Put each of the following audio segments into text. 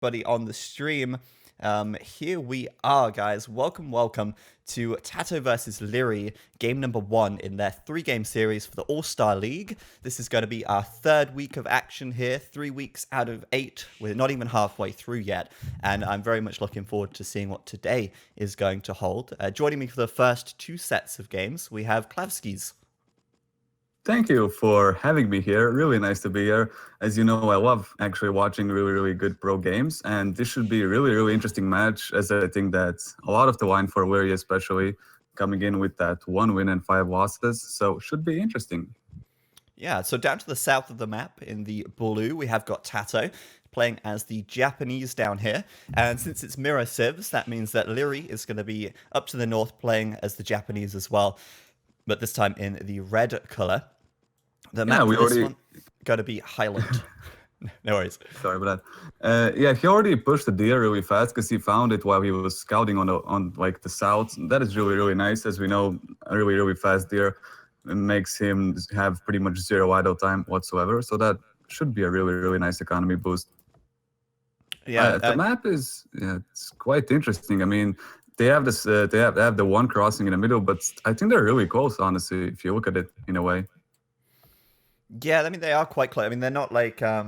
Buddy on the stream. Here we are, guys. Welcome to TaToH versus Liereyy, game number 1 in their 3-game series for the All-Star League. This is going to be our 3rd week of action here, 3 weeks out of 8. We're not even halfway through yet, and I'm very much looking forward to seeing what today is going to hold. Joining me for the first 2 sets of games, we have Klavskis. Thank you for having me here. Really nice to be here. As you know, I love actually watching really good pro games, and this should be a really interesting match, as I think that a lot of the line for Liereyy especially coming in with that 1 win and 5 losses, so should be interesting. Yeah, so down to the south of the map in the blue, we have got TaToH playing as the Japanese down here. And since it's mirror civs, that means that Liereyy is going to be up to the north playing as the Japanese as well, but this time in the red color. The map for this one going to be Highland. No worries. Sorry about that. Yeah, he already pushed the deer really fast because he found it while he was scouting on like the south. That is really nice. As we know, a really fast deer makes him have pretty much 0 idle time whatsoever. So that should be a really nice economy boost. Yeah, the map is it's quite interesting. I mean, they have this they have the one crossing in the middle, but I think they're really close, honestly, if you look at it in a way. Yeah, I mean, they are quite close. I mean, they're not like, I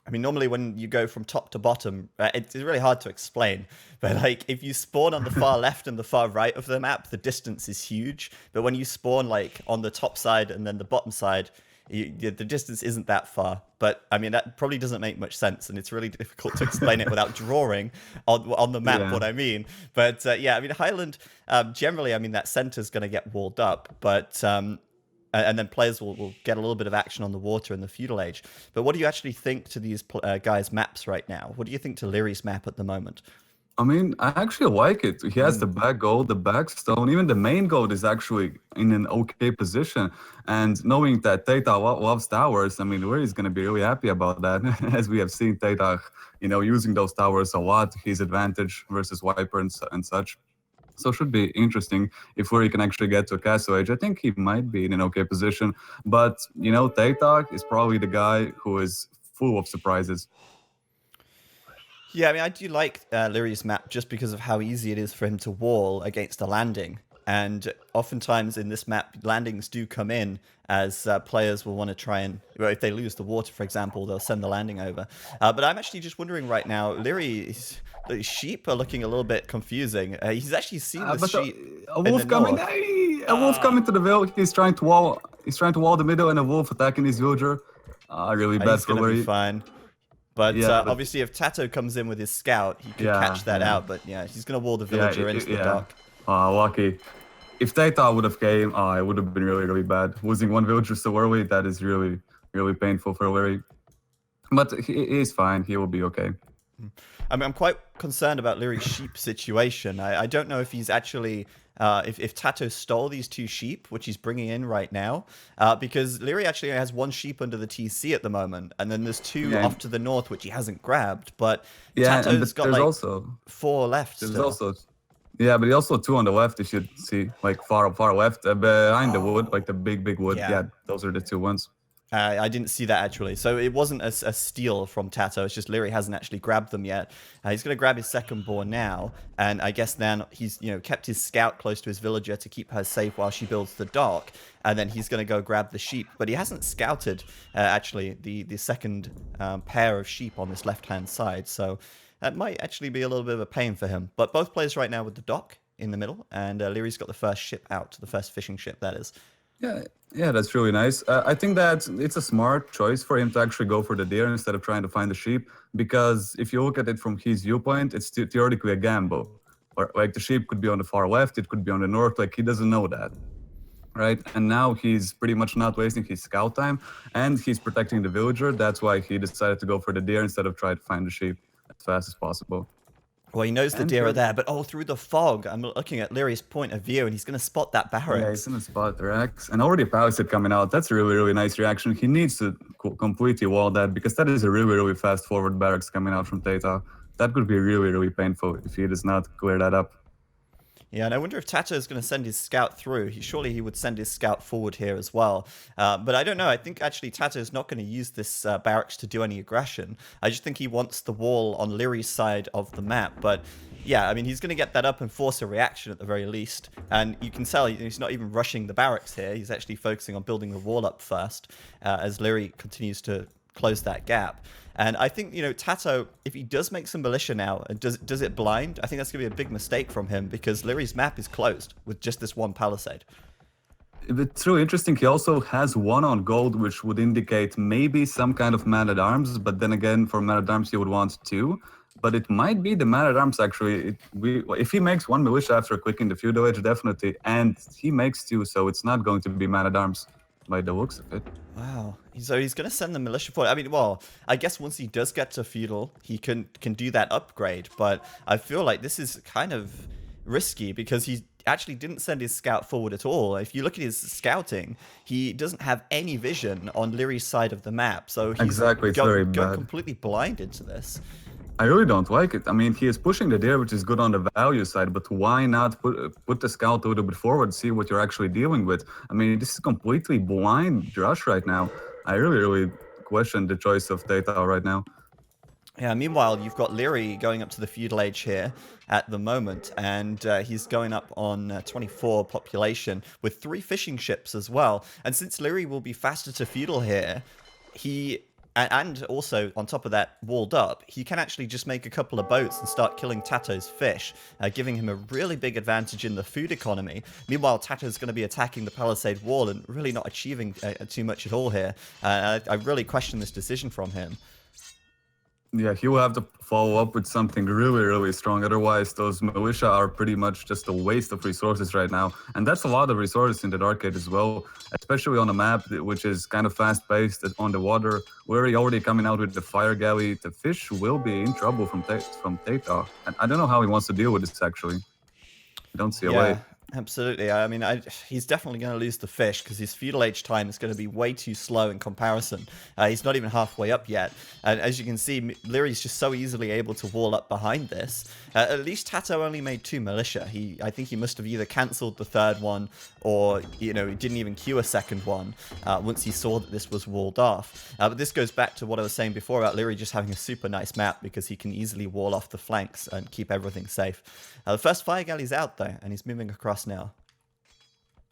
mean, normally when you go from top to bottom, it's really hard to explain. But like, if you spawn on the far left and the far right of the map, the distance is huge. But when you spawn like on the top side and then the bottom side, the distance isn't that far. But I mean, that probably doesn't make much sense, and it's really difficult to explain it without drawing on the map what I mean. But yeah, I mean, Highland, generally, I mean, that center's going to get walled up, but and then players will get a little bit of action on the water in the feudal age. But what do you actually think to these guys' maps right now? What do you think to Lierey's map at the moment? I mean, I actually like it. He has the back gold, the back stone, even the main gold is actually in an okay position. And knowing that TaToH loves towers, I mean, Lierey's going to be really happy about that. As we have seen TaToH, you know, using those towers a lot, his advantage versus Viper and such. So it should be interesting if Liereyy can actually get to a castle age. I think he might be in an okay position. But, you know, TaToH is probably the guy who is full of surprises. Yeah, I mean, I do like Lierey's map just because of how easy it is for him to wall against a landing. And oftentimes in this map, landings do come in as players will want to try and, well, if they lose the water, for example, they'll send the landing over. But I'm actually just wondering right now, Liereyy, the sheep are looking a little bit confusing. He's actually seen the sheep. A wolf coming. Hey, a wolf coming to the village. He's trying to wall the middle, and a wolf attacking his villager. Really bad for Liereyy. Be fine. But, yeah, obviously, if TaToH comes in with his scout, he could catch that out. But yeah, he's going to wall the villager into the dock. Lucky. If TaToH would have came, it would have been really bad. Losing 1 villager so early, that is really painful for Liereyy. But he's fine. He will be okay. I mean, I'm quite concerned about Lierey's sheep situation. I don't know if he's actually... if TaToH stole these 2 sheep, which he's bringing in right now, because Liereyy actually has 1 sheep under the TC at the moment, and then there's 2 off to the north, which he hasn't grabbed, but TaToH's got like also 4 left still. Yeah, but he also 2 on the left, you should see, like far left, behind the wood, like the big wood. Yeah, those are the 2 ones. I didn't see that actually. So it wasn't a steal from TaToH. It's just Liereyy hasn't actually grabbed them yet. He's going to grab his second boar now. And I guess then he's kept his scout close to his villager to keep her safe while she builds the dock. And then he's going to go grab the sheep. But he hasn't scouted actually the second pair of sheep on this left-hand side. So that might actually be a little bit of a pain for him. But both players right now with the dock in the middle. And Lierey's got the first ship out, the first fishing ship that is. Yeah, that's really nice. I think that it's a smart choice for him to actually go for the deer instead of trying to find the sheep, because if you look at it from his viewpoint, it's theoretically a gamble. Or like the sheep could be on the far left, it could be on the north, like he doesn't know that, right? And now he's pretty much not wasting his scout time, and he's protecting the villager. That's why he decided to go for the deer instead of trying to find the sheep as fast as possible. Well, he knows the deer are there, but through the fog, I'm looking at Lierey's point of view, and he's going to spot that barracks. Yeah, he's going to spot the barracks. And already a palisade coming out. That's a really nice reaction. He needs to completely wall that, because that is a really fast forward barracks coming out from TaToH. That could be really painful if he does not clear that up. Yeah, and I wonder if TaToH is going to send his scout through. Surely he would send his scout forward here as well. But I don't know. I think actually TaToH is not going to use this barracks to do any aggression. I just think he wants the wall on Lierey's side of the map. But yeah, I mean, he's going to get that up and force a reaction at the very least. And you can tell he's not even rushing the barracks here. He's actually focusing on building the wall up first as Liereyy continues to close that gap. And I think, TaToH, if he does make some militia now, and does it blind, I think that's going to be a big mistake from him because Lierey's map is closed with just this one palisade. It's really interesting. He also has 1 on gold, which would indicate maybe some kind of man-at-arms. But then again, for man-at-arms, he would want 2. But it might be the man-at-arms, actually. If he makes 1 militia after clicking the feudal age, definitely. And he makes 2, so it's not going to be man-at-arms by the looks of it. Wow. So he's going to send the militia forward. I mean, well, I guess once he does get to feudal, he can do that upgrade. But I feel like this is kind of risky because he actually didn't send his scout forward at all. If you look at his scouting, he doesn't have any vision on Lierey's side of the map. So he's going completely blind into this. I really don't like it. I mean, he is pushing the deer, which is good on the value side, but why not put the scout a little bit forward, see what you're actually dealing with? I mean, this is completely blind rush right now. I really question the choice of TaToH right now. Yeah, meanwhile, you've got Liereyy going up to the feudal age here at the moment, and he's going up on 24 population with 3 fishing ships as well. And since Liereyy will be faster to feudal here, and also, on top of that, walled up, he can actually just make a couple of boats and start killing TaToH's fish, giving him a really big advantage in the food economy. Meanwhile, TaToH's going to be attacking the palisade wall and really not achieving too much at all here. I really question this decision from him. Yeah, he will have to follow up with something really strong. Otherwise, those militia are pretty much just a waste of resources right now. And that's a lot of resources in the Dark Age as well, especially on a map which is kind of fast-paced on the water. We're already coming out with the fire galley. The fish will be in trouble from TaToH. And I don't know how he wants to deal with this, actually. I don't see a way. Absolutely. I mean, he's definitely going to lose the fish because his feudal age time is going to be way too slow in comparison. He's not even halfway up yet. And as you can see, Lierey's just so easily able to wall up behind this. At least TaToH only made 2 militia. I think he must have either cancelled the 3rd one or, he didn't even queue a 2nd one once he saw that this was walled off. But this goes back to what I was saying before about Liereyy just having a super nice map because he can easily wall off the flanks and keep everything safe. The first fire galley's out though, and he's moving across now.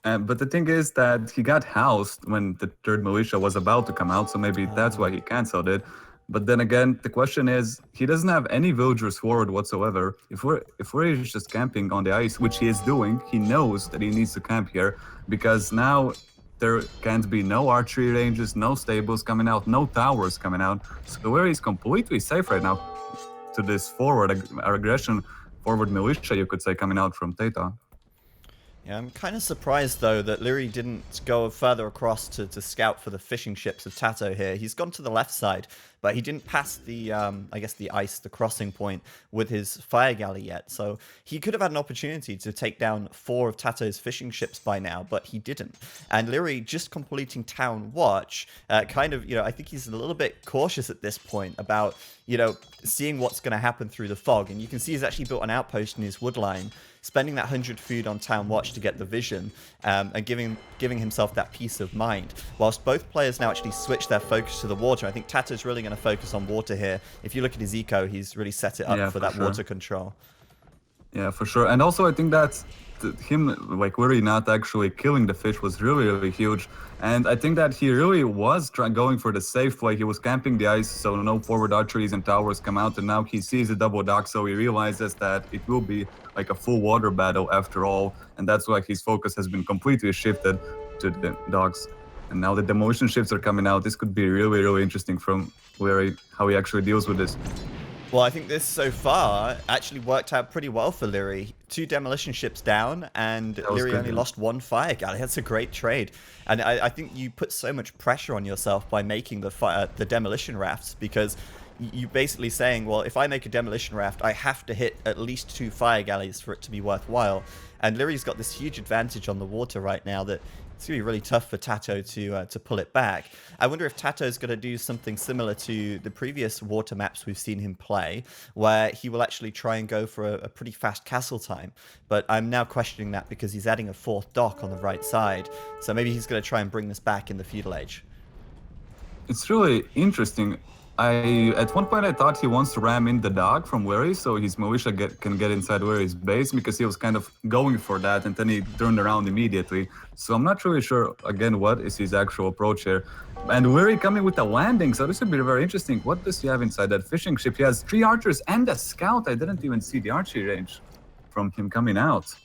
But the thing is that he got housed when the 3rd militia was about to come out, so maybe that's why he cancelled it. But then again, the question is, he doesn't have any villagers forward whatsoever. If we're just camping on the ice, which he is doing, he knows that he needs to camp here because now there can't be no archery ranges, no stables coming out, no towers coming out. So where he's completely safe right now to this forward aggression, forward militia, you could say, coming out from TaToH. Yeah, I'm kind of surprised, though, that Liereyy didn't go further across to scout for the fishing ships of TaToH here. He's gone to the left side, but he didn't pass the, I guess, the ice, the crossing point with his fire galley yet. So he could have had an opportunity to take down 4 of TaToH's fishing ships by now, but he didn't. And Liereyy just completing Town Watch, kind of, I think he's a little bit cautious at this point about, seeing what's going to happen through the fog. And you can see he's actually built an outpost in his wood line, spending that 100 food on Town Watch to get the vision, and giving himself that peace of mind. Whilst both players now actually switch their focus to the water, I think TaToH's really going to focus on water here. If you look at his eco, he's really set it up for that water control. Yeah, for sure. And also I think that him, like, really not actually killing the fish was really huge. And I think that he really was going for the safe play. He was camping the ice, so no forward archeries and towers come out. And now he sees a double dock, so he realizes that it will be like a full water battle after all. And that's why his focus has been completely shifted to the docks. And now the demolition ships are coming out. This could be really interesting from Liereyy, how he actually deals with this. Well, I think this so far actually worked out pretty well for Liereyy. 2 demolition ships down, and Liereyy only lost 1 fire galley. That's a great trade. And I think you put so much pressure on yourself by making the demolition rafts, because you basically saying, well, if I make a demolition raft, I have to hit at least 2 fire galleys for it to be worthwhile. And Lierey's got this huge advantage on the water right now that it's going to be really tough for TaToH to pull it back. I wonder if TaToH's going to do something similar to the previous water maps we've seen him play, where he will actually try and go for a pretty fast castle time. But I'm now questioning that because he's adding a fourth dock on the right side. So maybe he's going to try and bring this back in the feudal age. It's really interesting. At one point I thought he wants to ram in the dog from Liereyy, so his militia can get inside Lierey's base, because he was kind of going for that, and then he turned around immediately. So I'm not really sure, again, what is his actual approach here. And Liereyy coming with a landing, so this would be very interesting. What does he have inside that fishing ship? He has 3 archers and a scout. I didn't even see the archery range from him coming out.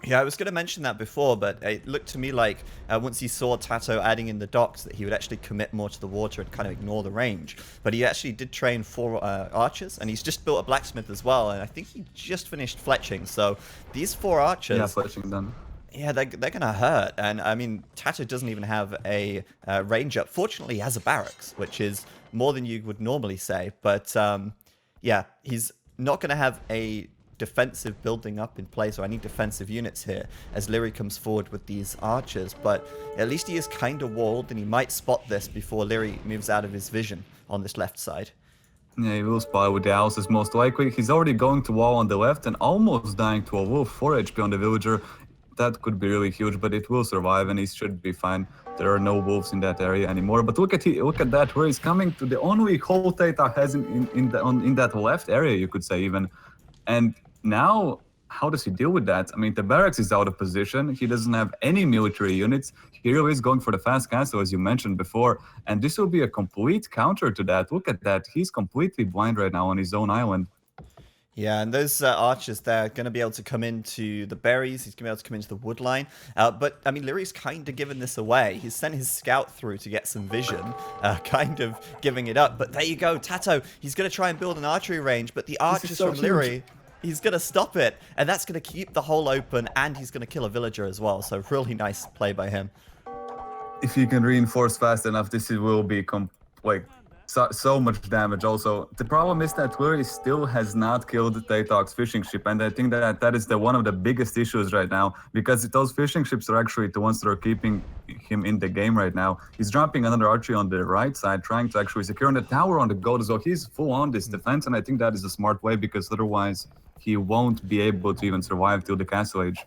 Yeah, I was going to mention that before, but it looked to me like once he saw TaToH adding in the docks that he would actually commit more to the water and kind of ignore the range. But he actually did train 4 archers, and he's just built a blacksmith as well, and I think he just finished fletching. So these 4 archers... Yeah, fletching done. Yeah, they're going to hurt. And I mean, TaToH doesn't even have a range up. Fortunately, he has a barracks, which is more than you would normally say. But yeah, he's not going to have a defensive building up in place, or any defensive units here as Liereyy comes forward with these archers. But at least he is kind of walled, and he might spot this before Liereyy moves out of his vision on this left side. Yeah, he will spot with the houses most likely. He's already going to wall on the left and almost dying to a wolf. 4 HP on the villager. That could be really huge, but it will survive and he should be fine. There are no wolves in that area anymore. But look at that, where he's coming to the only hole TaToH has in that left area, you could say even. And now, how does he deal with that? I mean, the barracks is out of position. He doesn't have any military units. He really is going for the fast castle, as you mentioned before. And this will be a complete counter to that. Look at that. He's completely blind right now on his own island. Yeah, and those archers, they're going to be able to come into the berries. He's going to be able to come into the wood line. But, I mean, Lierey's kind of given this away. He's sent his scout through to get some vision, kind of giving it up. But there you go, TaToH. He's going to try and build an archery range, but the archers from Liereyy... He's going to stop it, and that's going to keep the hole open, and he's going to kill a villager as well. So really nice play by him. If he can reinforce fast enough, this will be so much damage also. The problem is that Liereyy still has not killed TaToH's fishing ship, and I think that is one of the biggest issues right now, because those fishing ships are actually the ones that are keeping him in the game right now. He's dropping another archery on the right side, trying to actually secure on the tower on the gold as well. He's full on this defense, and I think that is a smart way, because otherwise he won't be able to even survive till the castle age.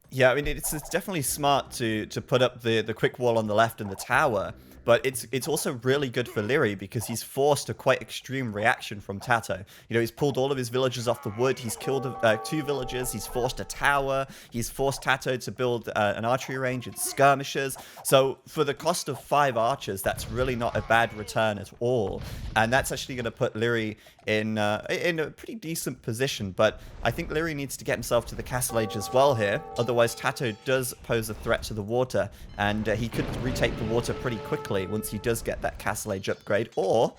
Yeah, I mean, it's definitely smart to put up the quick wall on the left and the tower, but it's also really good for Liereyy because he's forced a quite extreme reaction from TaToH. You know, he's pulled all of his villagers off the wood, he's killed 2 villagers, he's forced a tower, he's forced TaToH to build an archery range and skirmishers. So for the cost of 5 archers, that's really not a bad return at all. And that's actually going to put Liereyy in a pretty decent position. But I think Liereyy needs to get himself to the castle age as well here. Otherwise, TaToH does pose a threat to the water, and he could retake the water pretty quickly once he does get that castle age upgrade. Or,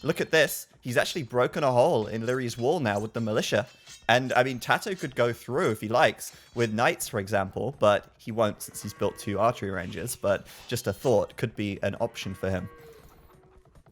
look at this, he's actually broken a hole in Lierey's wall now with the militia. And, I mean, TaToH could go through if he likes, with knights, for example, but he won't since he's built 2 archery ranges. But just a thought, could be an option for him.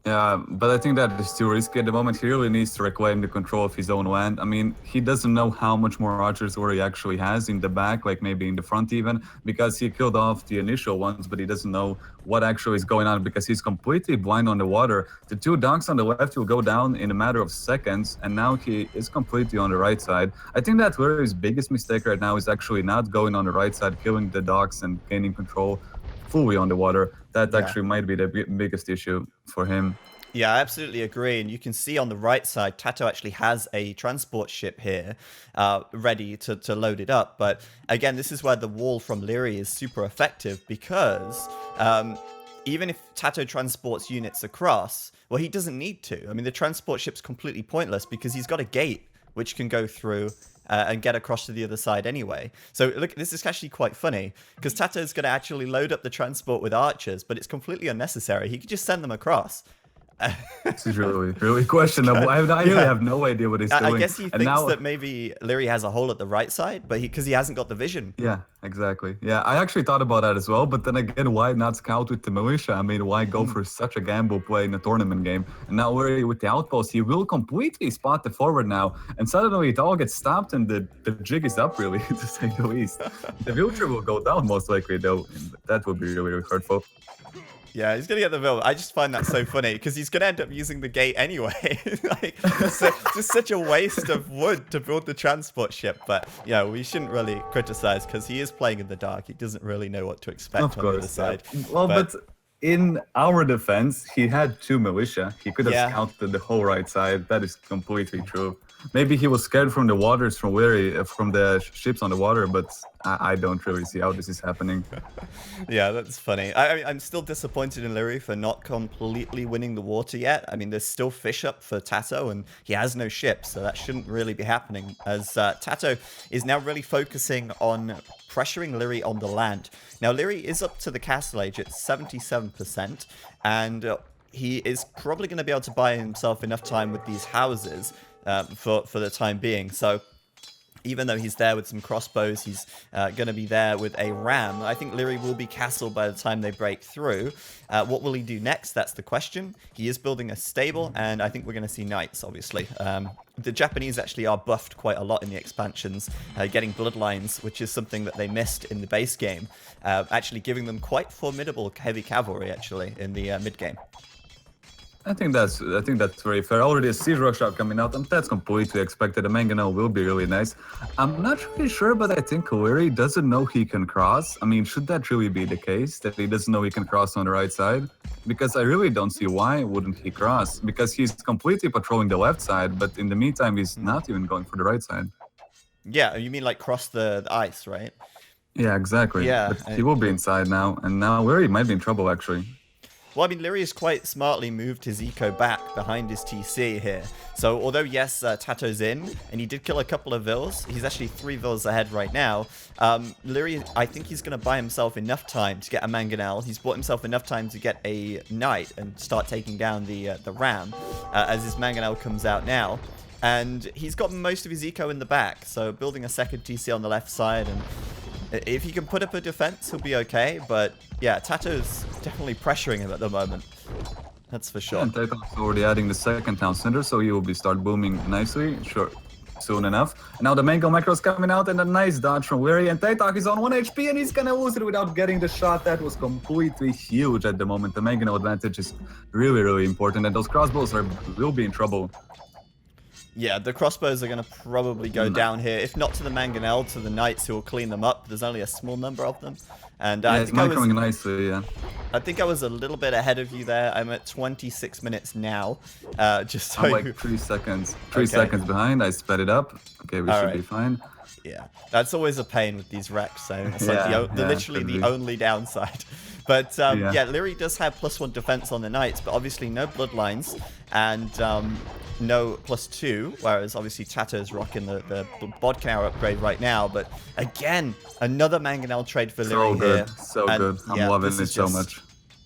Yeah, but I think that is too risky at the moment. He really needs to reclaim the control of his own land. I mean, he doesn't know how much more archers he actually has in the back, like maybe in the front even, because he killed off the initial ones, but he doesn't know what actually is going on because he's completely blind on the water. The 2 docks on the left will go down in a matter of seconds, and now he is completely on the right side. I think that Lierey's biggest mistake right now is actually not going on the right side, killing the docks and gaining control fully on the water. That actually might be the biggest issue for him. Yeah, I absolutely agree. And you can see on the right side, TaToH actually has a transport ship here ready to load it up. But again, this is where the wall from Liereyy is super effective because even if TaToH transports units across, well, he doesn't need to. I mean, the transport ship's completely pointless because he's got a gate which can go through and get across to the other side anyway. So look, this is actually quite funny because TaToH's going to actually load up the transport with archers, but it's completely unnecessary. He could just send them across. This is really questionable. I really have no idea what he's I doing. guess he And thinks now, that maybe Liereyy has a hole at the right side, but because he hasn't got the vision. yeah, exactly. Yeah, I actually thought about that as well. But then again, why not scout with the militia? I mean, why go for such a gamble play in a tournament game? And now we're with the outpost. He will completely spot the forward now. And suddenly it all gets stopped and the jig is up, really, to say the least. The future will go down most likely, though. And that would be really hurtful. Yeah, he's gonna get the bill. I just find that so funny because he's gonna end up using the gate anyway. Like, just such a waste of wood to build the transport ship. But yeah, we shouldn't really criticize because he is playing in the dark. He doesn't really know what to expect Of on the other course. side. Well, but in our defense, he had 2 militia. He could have scouted the whole right side. That is completely true. Maybe he was scared from the waters from Liereyy, from the ships on the water, but I don't really see how this is happening. Yeah, that's funny. I'm still disappointed in Liereyy for not completely winning the water yet. I mean, there's still fish up for TaToH, and he has no ship, so that shouldn't really be happening, as TaToH is now really focusing on pressuring Liereyy on the land. Now, Liereyy is up to the castle age at 77%, and he is probably going to be able to buy himself enough time with these houses for the time being. So even though he's there with some crossbows, he's going to be there with a ram. I think Liereyy will be castled by the time they break through. What will he do next? That's the question. He is building a stable, and I think we're going to see knights, obviously. The Japanese actually are buffed quite a lot in the expansions, getting bloodlines, which is something that they missed in the base game, actually giving them quite formidable heavy cavalry, actually, in the mid-game. I think that's very fair. Already a siege workshop coming out, and that's completely expected. The mangonel will be really nice. I'm not really sure, but I think Liereyy doesn't know he can cross. I mean, should that really be the case, that he doesn't know he can cross on the right side? Because I really don't see why wouldn't he cross. Because he's completely patrolling the left side, but in the meantime, he's not even going for the right side. Yeah, you mean like cross the ice, right? Yeah, exactly. Yeah, But he will be inside now, and now Liereyy might be in trouble, actually. Well, I mean, Liereyy has quite smartly moved his eco back behind his TC here. So, although, yes, TaToH's in, and he did kill a couple of vills, he's actually 3 vills ahead right now. Liereyy, I think he's going to buy himself enough time to get a mangonel. He's bought himself enough time to get a knight and start taking down the ram as his mangonel comes out now. And he's got most of his eco in the back, so building a second TC on the left side, and if he can put up a defense, he'll be okay. But yeah, TaToH's definitely pressuring him at the moment. That's for sure. And TaToH's already adding the second town center, so he will be start booming nicely. Sure, soon enough. And now the mango macro's coming out, and a nice dodge from Liereyy. And TaToH is on 1 HP, and he's gonna lose it without getting the shot. That was completely huge at the moment. The mango advantage is really, really important, and those crossbows will be in trouble. Yeah, the crossbows are going to probably go down here, if not to the mangonel, to the knights who will clean them up. There's only a small number of them. And yeah, it's microing nicely, yeah. I think I was a little bit ahead of you there. I'm at 26 minutes now. Just so I'm like 3 seconds. 3 seconds behind. I sped it up. Okay, we should be fine. Yeah, that's always a pain with these wrecks. So it's like literally the only downside. But yeah, Liereyy does have +1 defense on the knights, but obviously no bloodlines and no +2, whereas obviously TaToH's rocking the Bodkar upgrade right now. But again, another mangonel trade for Liereyy here. So good. I'm loving it so much.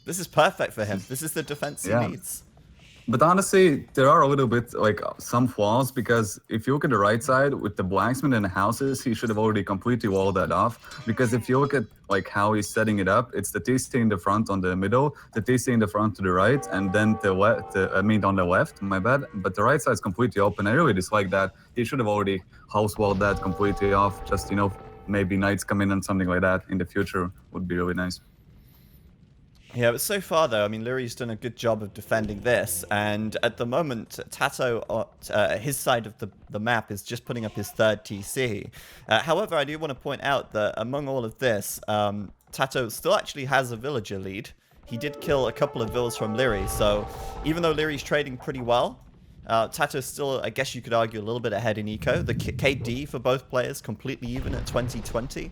This is perfect for him. This is the defense he needs. But honestly, there are a little bit like some flaws, because if you look at the right side with the blacksmith and the houses, he should have already completely walled that off. Because if you look at like how he's setting it up, it's the TC in the front on the middle, the TC in the front to the right, and then the left. I mean on the left, my bad. But the right side is completely open. I really dislike that. He should have already house walled that completely off. Just, you know, maybe knights come in and something like that in the future would be really nice. Yeah, but so far, though, I mean, Lierey's done a good job of defending this, and at the moment, TaToH, his side of the map, is just putting up his 3rd TC. However, I do want to point out that among all of this, TaToH still actually has a villager lead. He did kill a couple of villas from Liereyy, so even though Lierey's trading pretty well, TaToH's still, I guess you could argue, a little bit ahead in eco. The KD for both players completely even at 2020.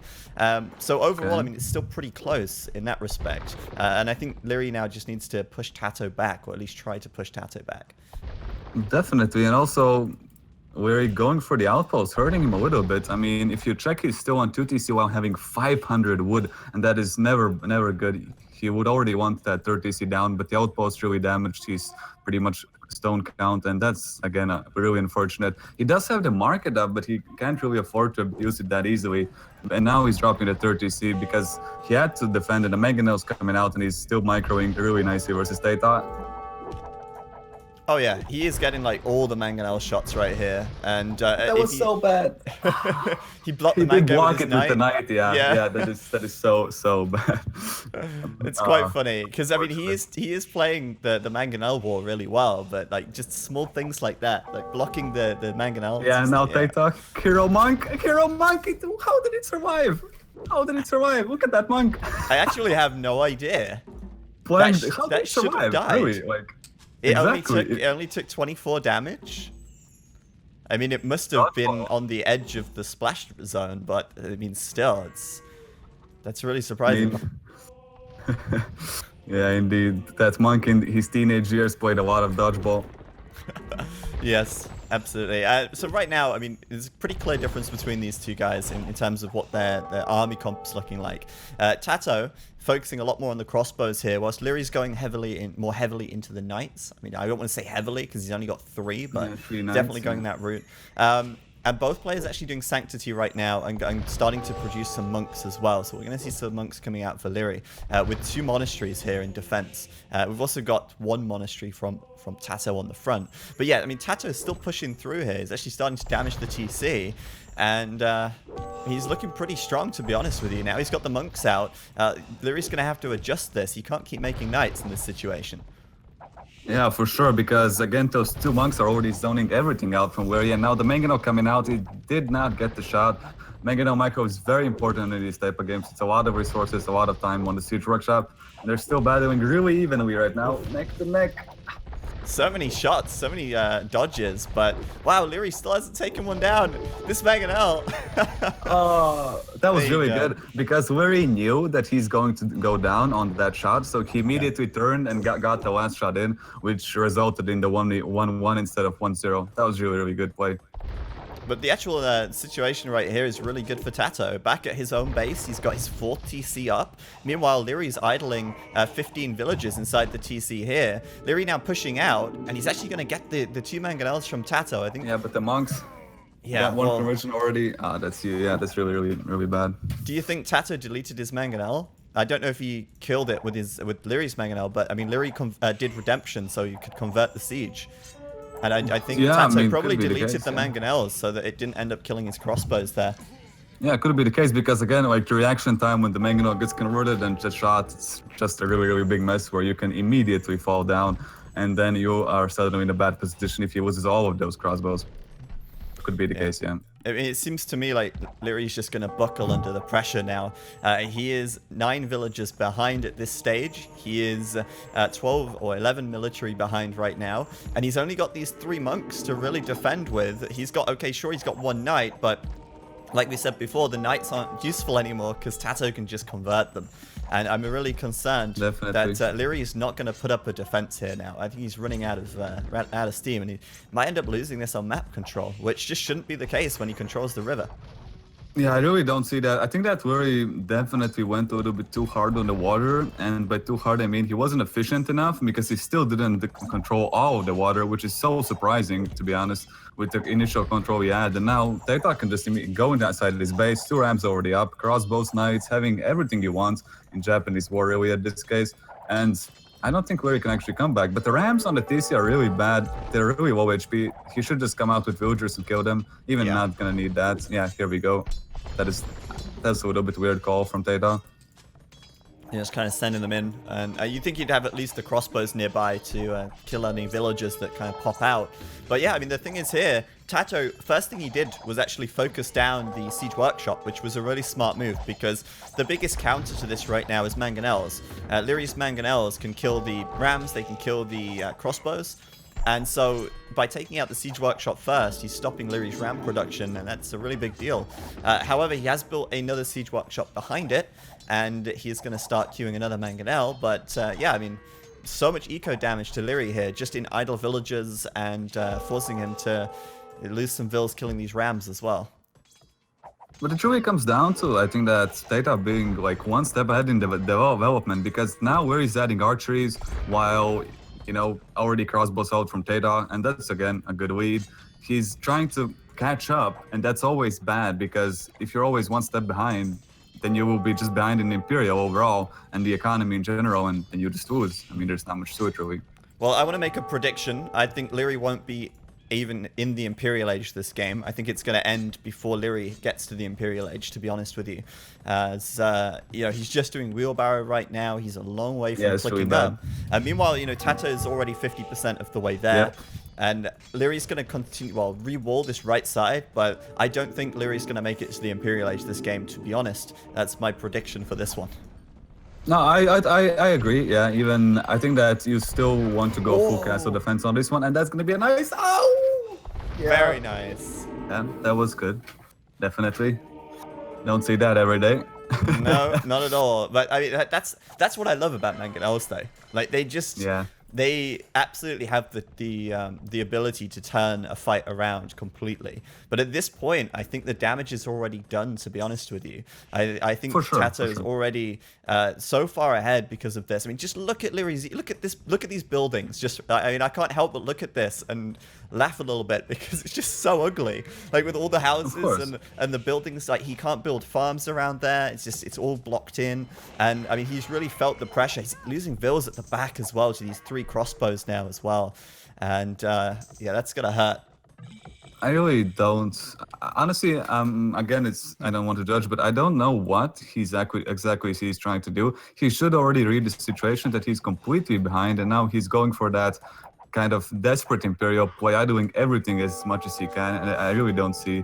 So overall, I mean, it's still pretty close in that respect. And I think Liereyy now just needs to push TaToH back, or at least try to push TaToH back. Definitely, and also Liereyy going for the outpost, hurting him a little bit. I mean, if you check, he's still on 2 TC while having 500 wood, and that is never good. he would already want that 30C down, but the outpost really damaged his pretty much stone count, and that's again really unfortunate. He does have the market up, but he can't really afford to use it that easily. And now he's dropping the 30C because he had to defend, and the Mangonel's coming out, and he's still microing really nicely versus TaToH. Oh yeah, he is getting like all the mangonel shots right here, and That was so bad. he blocked He the did mango block with it his with the knight. knight, yeah. That is so bad. It's quite funny because I mean he is playing the mangonel war really well, but like just small things like that, like blocking the mangonel. Yeah, now TaToH, Hero Monk, how did it survive? How did it survive? Look at that monk. I actually have no idea. How did it should have survive? died. Really, like. It Exactly. only took 24 damage. I mean, it must have been on the edge of the splash zone, but I mean, still, that's really surprising. Yeah, indeed. That monk in his teenage years played a lot of dodgeball. Yes, absolutely. So right now, I mean, there's a pretty clear difference between these two guys in terms of what their army comp's looking like. TaToH focusing a lot more on the crossbows here, whilst Lierey's going more heavily into the knights. I mean, I don't want to say heavily because he's only got 3, but Yeah, 3 knights, definitely going that route. And both players actually doing Sanctity right now and starting to produce some monks as well. So we're going to see some monks coming out for Liereyy with 2 monasteries here in defense. We've also got 1 monastery from TaToH on the front. But yeah, I mean, TaToH is still pushing through here. He's actually starting to damage the TC. And he's looking pretty strong, to be honest with you. Now he's got the monks out. Lierey's going to have to adjust this. He can't keep making knights in this situation. Yeah, for sure, because again, those 2 monks are already zoning everything out from Liereyy, and now the Mangonel coming out, he did not get the shot. Mangonel micro is very important in these type of games. It's a lot of resources, a lot of time on the siege workshop, and they're still battling really evenly right now, neck to neck. So many shots, so many dodges, but wow, Liereyy still hasn't taken one down. This Mangonel. That was really good because Liereyy knew that he's going to go down on that shot, so he immediately turned and got the last shot in, which resulted in the 1-1 instead of 1-0. That was really good play. But the actual situation right here is really good for TaToH. Back at his own base, he's got his 4th TC up. Meanwhile, Lierey's idling 15 villagers inside the TC here. Liereyy now pushing out, and he's actually going to get the 2 mangonels from TaToH, I think. Yeah, but the monks got one conversion already. That's really bad. Do you think TaToH deleted his mangonel? I don't know if he killed it with Lierey's mangonel, but I mean, Liereyy did redemption, so you could convert the siege. And I think TaToH probably deleted the mangonels so that it didn't end up killing his crossbows there. Yeah, it could be the case because again, like the reaction time when the mangonel gets converted and just shot, it's just a really big mess where you can immediately fall down, and then you are suddenly in a bad position if he loses all of those crossbows. Could be the case, yeah. I mean, it seems to me like Lierey's just going to buckle under the pressure now. He is 9 villagers behind at this stage. He is 12 or 11 military behind right now. And he's only got these 3 monks to really defend with. He's got, okay, sure, he's got 1 knight, but like we said before, the knights aren't useful anymore because TaToH can just convert them. And I'm really concerned that Liereyy is not going to put up a defense here now. I think he's running out of steam, and he might end up losing this on map control, which just shouldn't be the case when he controls the river. Yeah, I really don't see that. I think that Liereyy definitely went a little bit too hard on the water, and by too hard I mean he wasn't efficient enough because he still didn't control all of the water, which is so surprising, to be honest, with the initial control he had. And now TaToH can just go inside his base, 2 rams already up, crossbows, knights, having everything you want in Japanese war really at this case. And I don't think Liereyy can actually come back, but the rams on the TC are really bad. They're really low HP. He should just come out with villagers and kill them. Even not gonna need that. Yeah, here we go. That's a little bit weird call from TaToH. Yeah, just kind of sending them in. And you think you'd have at least the crossbows nearby to kill any villagers that kind of pop out. But yeah, I mean, the thing is here, TaToH, first thing he did was actually focus down the Siege Workshop, which was a really smart move because the biggest counter to this right now is Mangonels. Lierey's Mangonels can kill the rams, they can kill the crossbows. And so by taking out the Siege Workshop first, he's stopping Lierey's ram production, and that's a really big deal. However, he has built another Siege Workshop behind it, and he's going to start queuing another Mangonel. But yeah, I mean, so much eco damage to Liereyy here, just in idle villages and forcing him to lose some vills killing these rams as well. But it really comes down to, I think that TaToH being like one step ahead in the development, because now where he's adding archeries while, already crossbows out from TaToH, and that's again a good lead. He's trying to catch up, and that's always bad because if you're always one step behind, then you will be just behind in Imperial overall and the economy in general, and you just lose. I mean, there's not much to it really. Well, I want to make a prediction. I think Liereyy won't be even in the Imperial Age this game. I think it's going to end before Liereyy gets to the Imperial Age, to be honest with you. As, he's just doing Wheelbarrow right now. He's a long way from clicking up. Meanwhile, TaToH is already 50% of the way there. Yep. And Lierey's going to continue, re-wall this right side, but I don't think Lierey's going to make it to the Imperial Age this game, to be honest. That's my prediction for this one. No, I agree. Yeah, even I think that you still want to go full castle defense on this one, and that's gonna be a nice. Oh, yeah. Very nice. Yeah, that was good. Definitely. Don't see that every day. No, not at all. But I mean, that's what I love about Mangonels, though. Like they absolutely have the ability to turn a fight around completely. But at this point, I think the damage is already done, to be honest with you. I think TaToH is already so far ahead because of this. I mean, just look at Lierey's, look at these buildings. I can't help but look at this and laugh a little bit because it's just so ugly. Like with all the houses and the buildings, like he can't build farms around there. It's all blocked in. And I mean, he's really felt the pressure. He's losing vills at the back as well to these 3 crossbows now as well. And yeah, that's gonna hurt. I really don't. Honestly, again, I don't want to judge, but I don't know what exactly he's trying to do. He should already read the situation that he's completely behind, and now he's going for that kind of desperate Imperial play, doing everything as much as he can. And I really don't see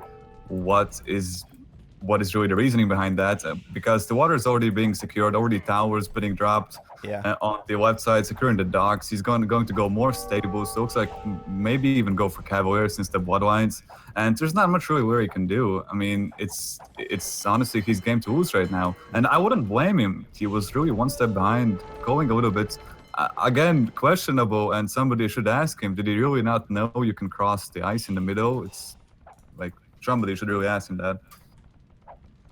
what is really the reasoning behind that, because the water is already being secured, already towers being dropped. On the left side, securing the docks. He's going to go more stable. So it looks like maybe even go for Cavaliers instead of Bloodlines. And there's not much really where he can do. I mean, it's honestly his game to lose right now. And I wouldn't blame him. He was really one step behind, going a little bit, again, questionable. And somebody should ask him, did he really not know you can cross the ice in the middle? It's like somebody should really ask him that.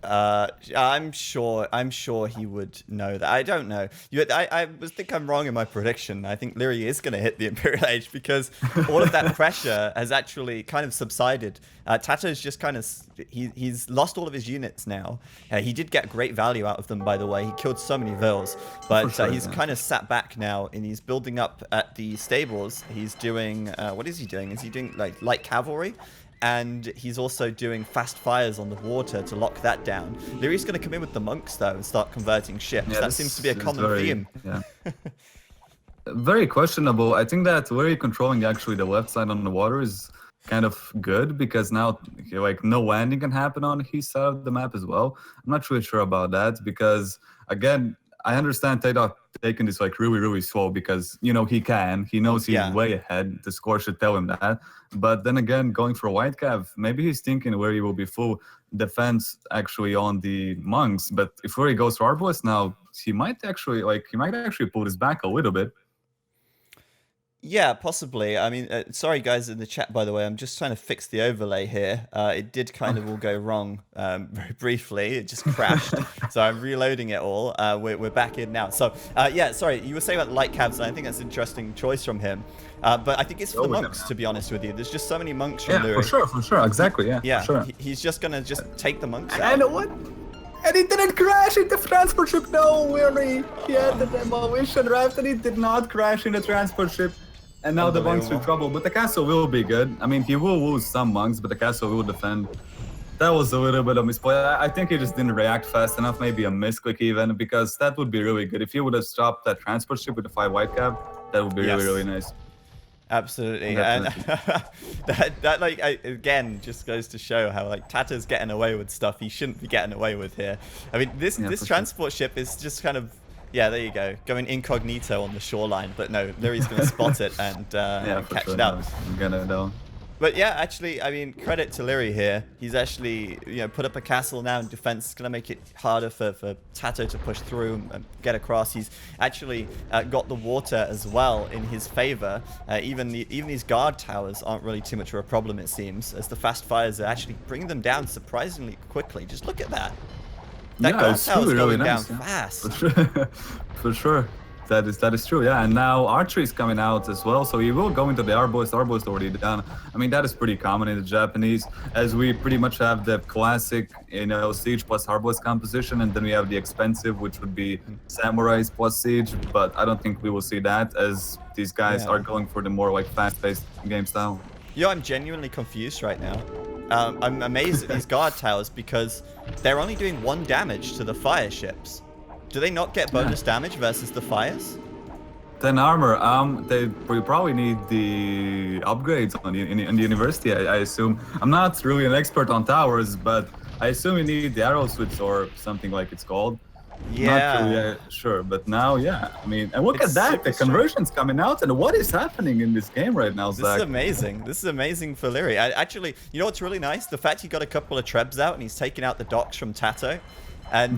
I'm sure he would know that. I don't know. I think I'm wrong in my prediction. I think Liereyy is going to hit the Imperial Age because all of that pressure has actually kind of subsided. TaToH's just kind of he's lost all of his units now. He did get great value out of them, by the way. He killed so many vills, but he's kind of sat back now and he's building up at the stables. He's doing what is he doing? Is he doing like light cavalry? And he's also doing fast fires on the water to lock that down. Lierey's going to come in with the monks, though, and start converting ships. Yeah, that seems to be a common theme. Yeah. Very questionable. I think that Liereyy controlling actually the left side on the water is kind of good, because now like no landing can happen on his side of the map as well. I'm not really sure about that, because again, I understand TaToH taking this like really slow because he knows he's way ahead. The score should tell him that. But then again, going for a white cav, maybe he's thinking where he will be full defense actually on the monks. But if Liereyy goes for Arbalest now, he might actually pull this back a little bit. Yeah, possibly. I mean, sorry guys in the chat, by the way. I'm just trying to fix the overlay here. It did kind of all go wrong very briefly. It just crashed. So I'm reloading it all. We're back in now. So yeah, sorry. You were saying about light cabs, and I think that's an interesting choice from him. But I think it's for the monks, to be honest with you. There's just so many monks from Liereyy. For sure. Exactly, yeah. Yeah, for sure. He's just going to take the monks out. And what? And he didn't crash in the transport ship. No, Liereyy. He had the demolition raft and he did not crash in the transport ship. And now the monks are in trouble, but the castle will be good. I mean, he will lose some monks, but the castle will defend. That was a little bit of a misplay. I think he just didn't react fast enough, maybe a misclick even, because that would be really good. If he would have stopped that transport ship with the 5 white cap, that would be really nice. Absolutely. And that again just goes to show how like TaToH's getting away with stuff he shouldn't be getting away with here. I mean, this transport ship is just kind of there you go, going incognito on the shoreline, but no, Lierey's going to spot it and catch it out. But yeah, actually, I mean, credit to Liereyy here. He's actually, put up a castle now, and defense is going to make it harder for TaToH to push through and get across. He's actually got the water as well in his favor. Even these guard towers aren't really too much of a problem, it seems, as the fast fires are actually bringing them down surprisingly quickly. Just look at that. That guard tower is going down fast. For sure. For sure. That is true, yeah. And now archery is coming out as well, so he will go into the arbalist. Arbalist already done. I mean, that is pretty common in the Japanese, as we pretty much have the classic, siege plus arbalist composition, and then we have the expensive, which would be samurais plus siege. But I don't think we will see that, as these guys are going for the more like fast-paced game style. I'm genuinely confused right now. I'm amazed at these guard towers because they're only doing 1 damage to the fire ships. Do they not get bonus damage versus the fires? 10 armor. We probably need the upgrades in the university, I assume. I'm not really an expert on towers, but I assume you need the arrow switch or something like it's called. Yeah. Not really sure, but now, I mean, and look at that, the conversion's coming out, and what is happening in this game right now, Zach? This is amazing. This is amazing for Liereyy. Actually, you know what's really nice? The fact he got a couple of trebs out and he's taking out the docks from TaToH. And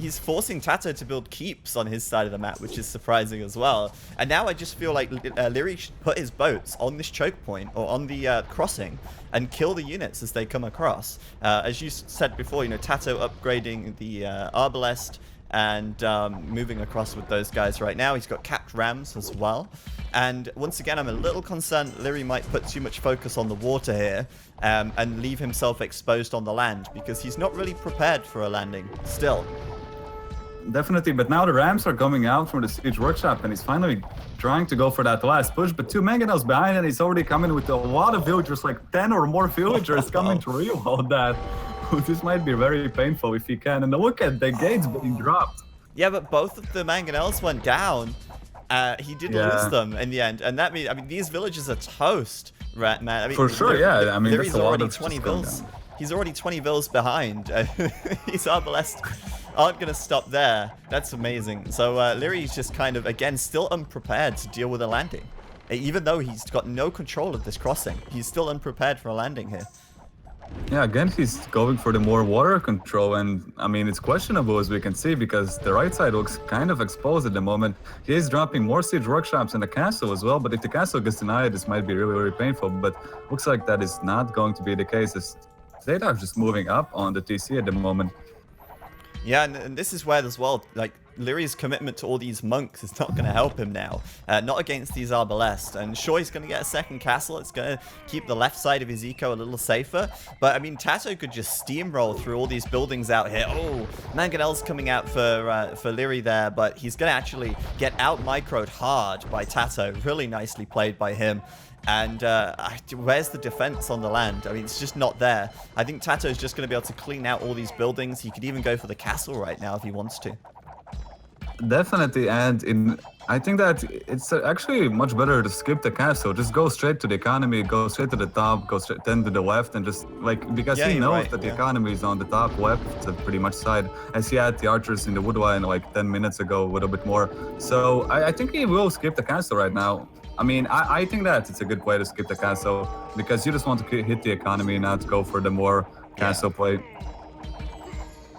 he's forcing TaToH to build keeps on his side of the map, which is surprising as well. And now I just feel like Liereyy should put his boats on this choke point or on the crossing and kill the units as they come across. As you said before, TaToH upgrading the arbalest and moving across with those guys right now. He's got capped rams as well. And once again, I'm a little concerned Liereyy might put too much focus on the water here and leave himself exposed on the land, because he's not really prepared for a landing still. Definitely, but now the rams are coming out from the siege workshop, and he's finally trying to go for that last push, but 2 mangonels behind, and he's already coming with a lot of villagers, like 10 or more villagers coming to reload that. This might be very painful if he can. And look at the gates being dropped. Yeah, but both of the mangonels went down. He did lose them in the end, and that means, I mean, these villages are toast, right, man? I mean, for sure, I mean, he's already 20 vills. He's already 20 vills behind. These arbalest aren't going to stop there. That's amazing. So Lierey's just kind of, again, still unprepared to deal with a landing. Even though he's got no control of this crossing, he's still unprepared for a landing here. Yeah, again, he's going for the more water control, and I mean, it's questionable as we can see, because the right side looks kind of exposed at the moment. He is dropping more siege workshops in the castle as well, but if the castle gets denied, this might be really, really painful, but looks like that is not going to be the case, as TaToH just moving up on the TC at the moment. Yeah, and this is where as well, like, Lierey's commitment to all these monks is not going to help him now. Not against these arbalest. And sure, he's going to get a second castle. It's going to keep the left side of his eco a little safer. But, I mean, TaToH could just steamroll through all these buildings out here. Oh, mangonel's coming out for Liereyy there. But he's going to actually get out-microed hard by TaToH. Really nicely played by him. And where's the defense on the land? I mean, it's just not there. I think TaToH is just going to be able to clean out all these buildings. He could even go for the castle right now if he wants to. Definitely, and I think that it's actually much better to skip the castle. Just go straight to the economy, go straight to the top, go straight then to the left, and just like, because he knows that the economy is on the top left, pretty much side, as he had the archers in the wood line like 10 minutes ago, a little bit more. So I think he will skip the castle right now. I mean, I think that it's a good way to skip the castle, because you just want to hit the economy, not go for the more castle play.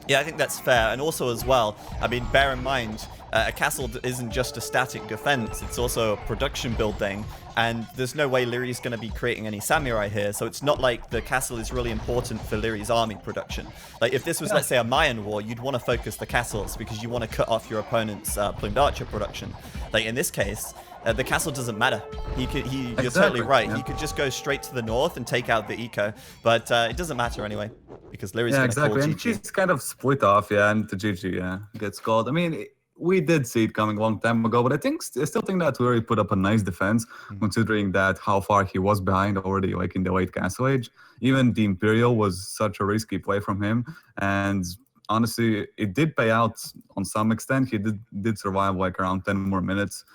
Yeah, I think that's fair. And also as well, I mean, bear in mind, a castle isn't just a static defense, it's also a production building. And there's no way Lierey's going to be creating any samurai here, so it's not like the castle is really important for Lierey's army production. Like, if this was, let's say, a Mayan war, you'd want to focus the castles, because you want to cut off your opponent's plumed archer production. Like, in this case, the castle doesn't matter. You're totally right. He could just go straight to the north and take out the eco, but it doesn't matter anyway, because Lierey's going to call GG. And she's kind of split off, and the GG, gets called. I mean, we did see it coming a long time ago, but I still think that Liereyy put up a nice defense, considering that how far he was behind already, like in the late Castle Age. Even the Imperial was such a risky play from him, and honestly, it did pay out on some extent. He did survive like around 10 more minutes.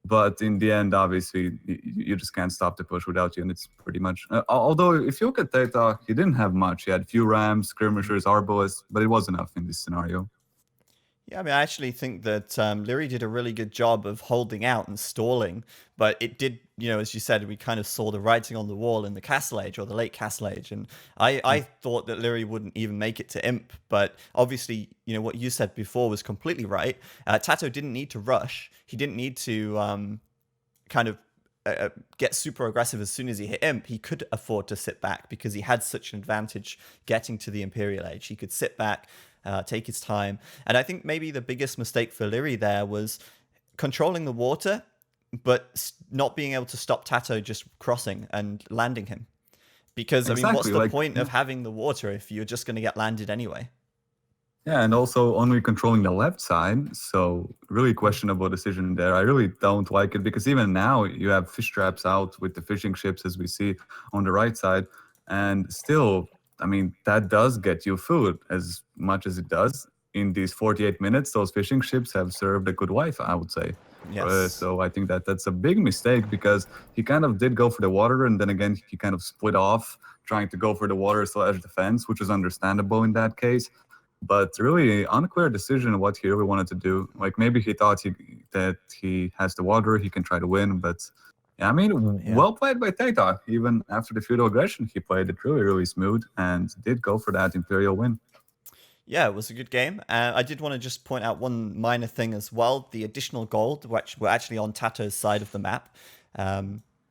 But in the end, obviously, you just can't stop the push without units, pretty much. Although, if you look at TaToH, he didn't have much. He had few rams, skirmishers, arbalists, but it was enough in this scenario. Yeah, I mean, I actually think that Liereyy did a really good job of holding out and stalling, but it did, as you said, we kind of saw the writing on the wall in the Castle Age or the late Castle Age, and I thought that Liereyy wouldn't even make it to Imp, but obviously, what you said before was completely right. TaToH didn't need to rush. He didn't need to kind of get super aggressive as soon as he hit Imp. He could afford to sit back because he had such an advantage getting to the Imperial Age. He could sit back, take his time. And I think maybe the biggest mistake for Liereyy there was controlling the water, but not being able to stop TaToH just crossing and landing him. Because, I mean, what's the point of having the water if you're just going to get landed anyway? Yeah, and also only controlling the left side, so really questionable decision there. I really don't like it because even now you have fish traps out with the fishing ships as we see on the right side, and still, I mean, that does get you food as much as it does. In these 48 minutes, those fishing ships have served a good wife, I would say. Yes. So I think that that's a big mistake because he kind of did go for the water, and then again, he kind of split off trying to go for the water / defense, which is understandable in that case. But really unclear decision what he really wanted to do. Like maybe he thought that he has the water, he can try to win. But yeah, I mean, well played by TaToH. Even after the feudal aggression, he played it really, really smooth and did go for that Imperial win. Yeah, it was a good game. I did want to just point out one minor thing as well. The additional gold, which were actually on TaToH's side of the map.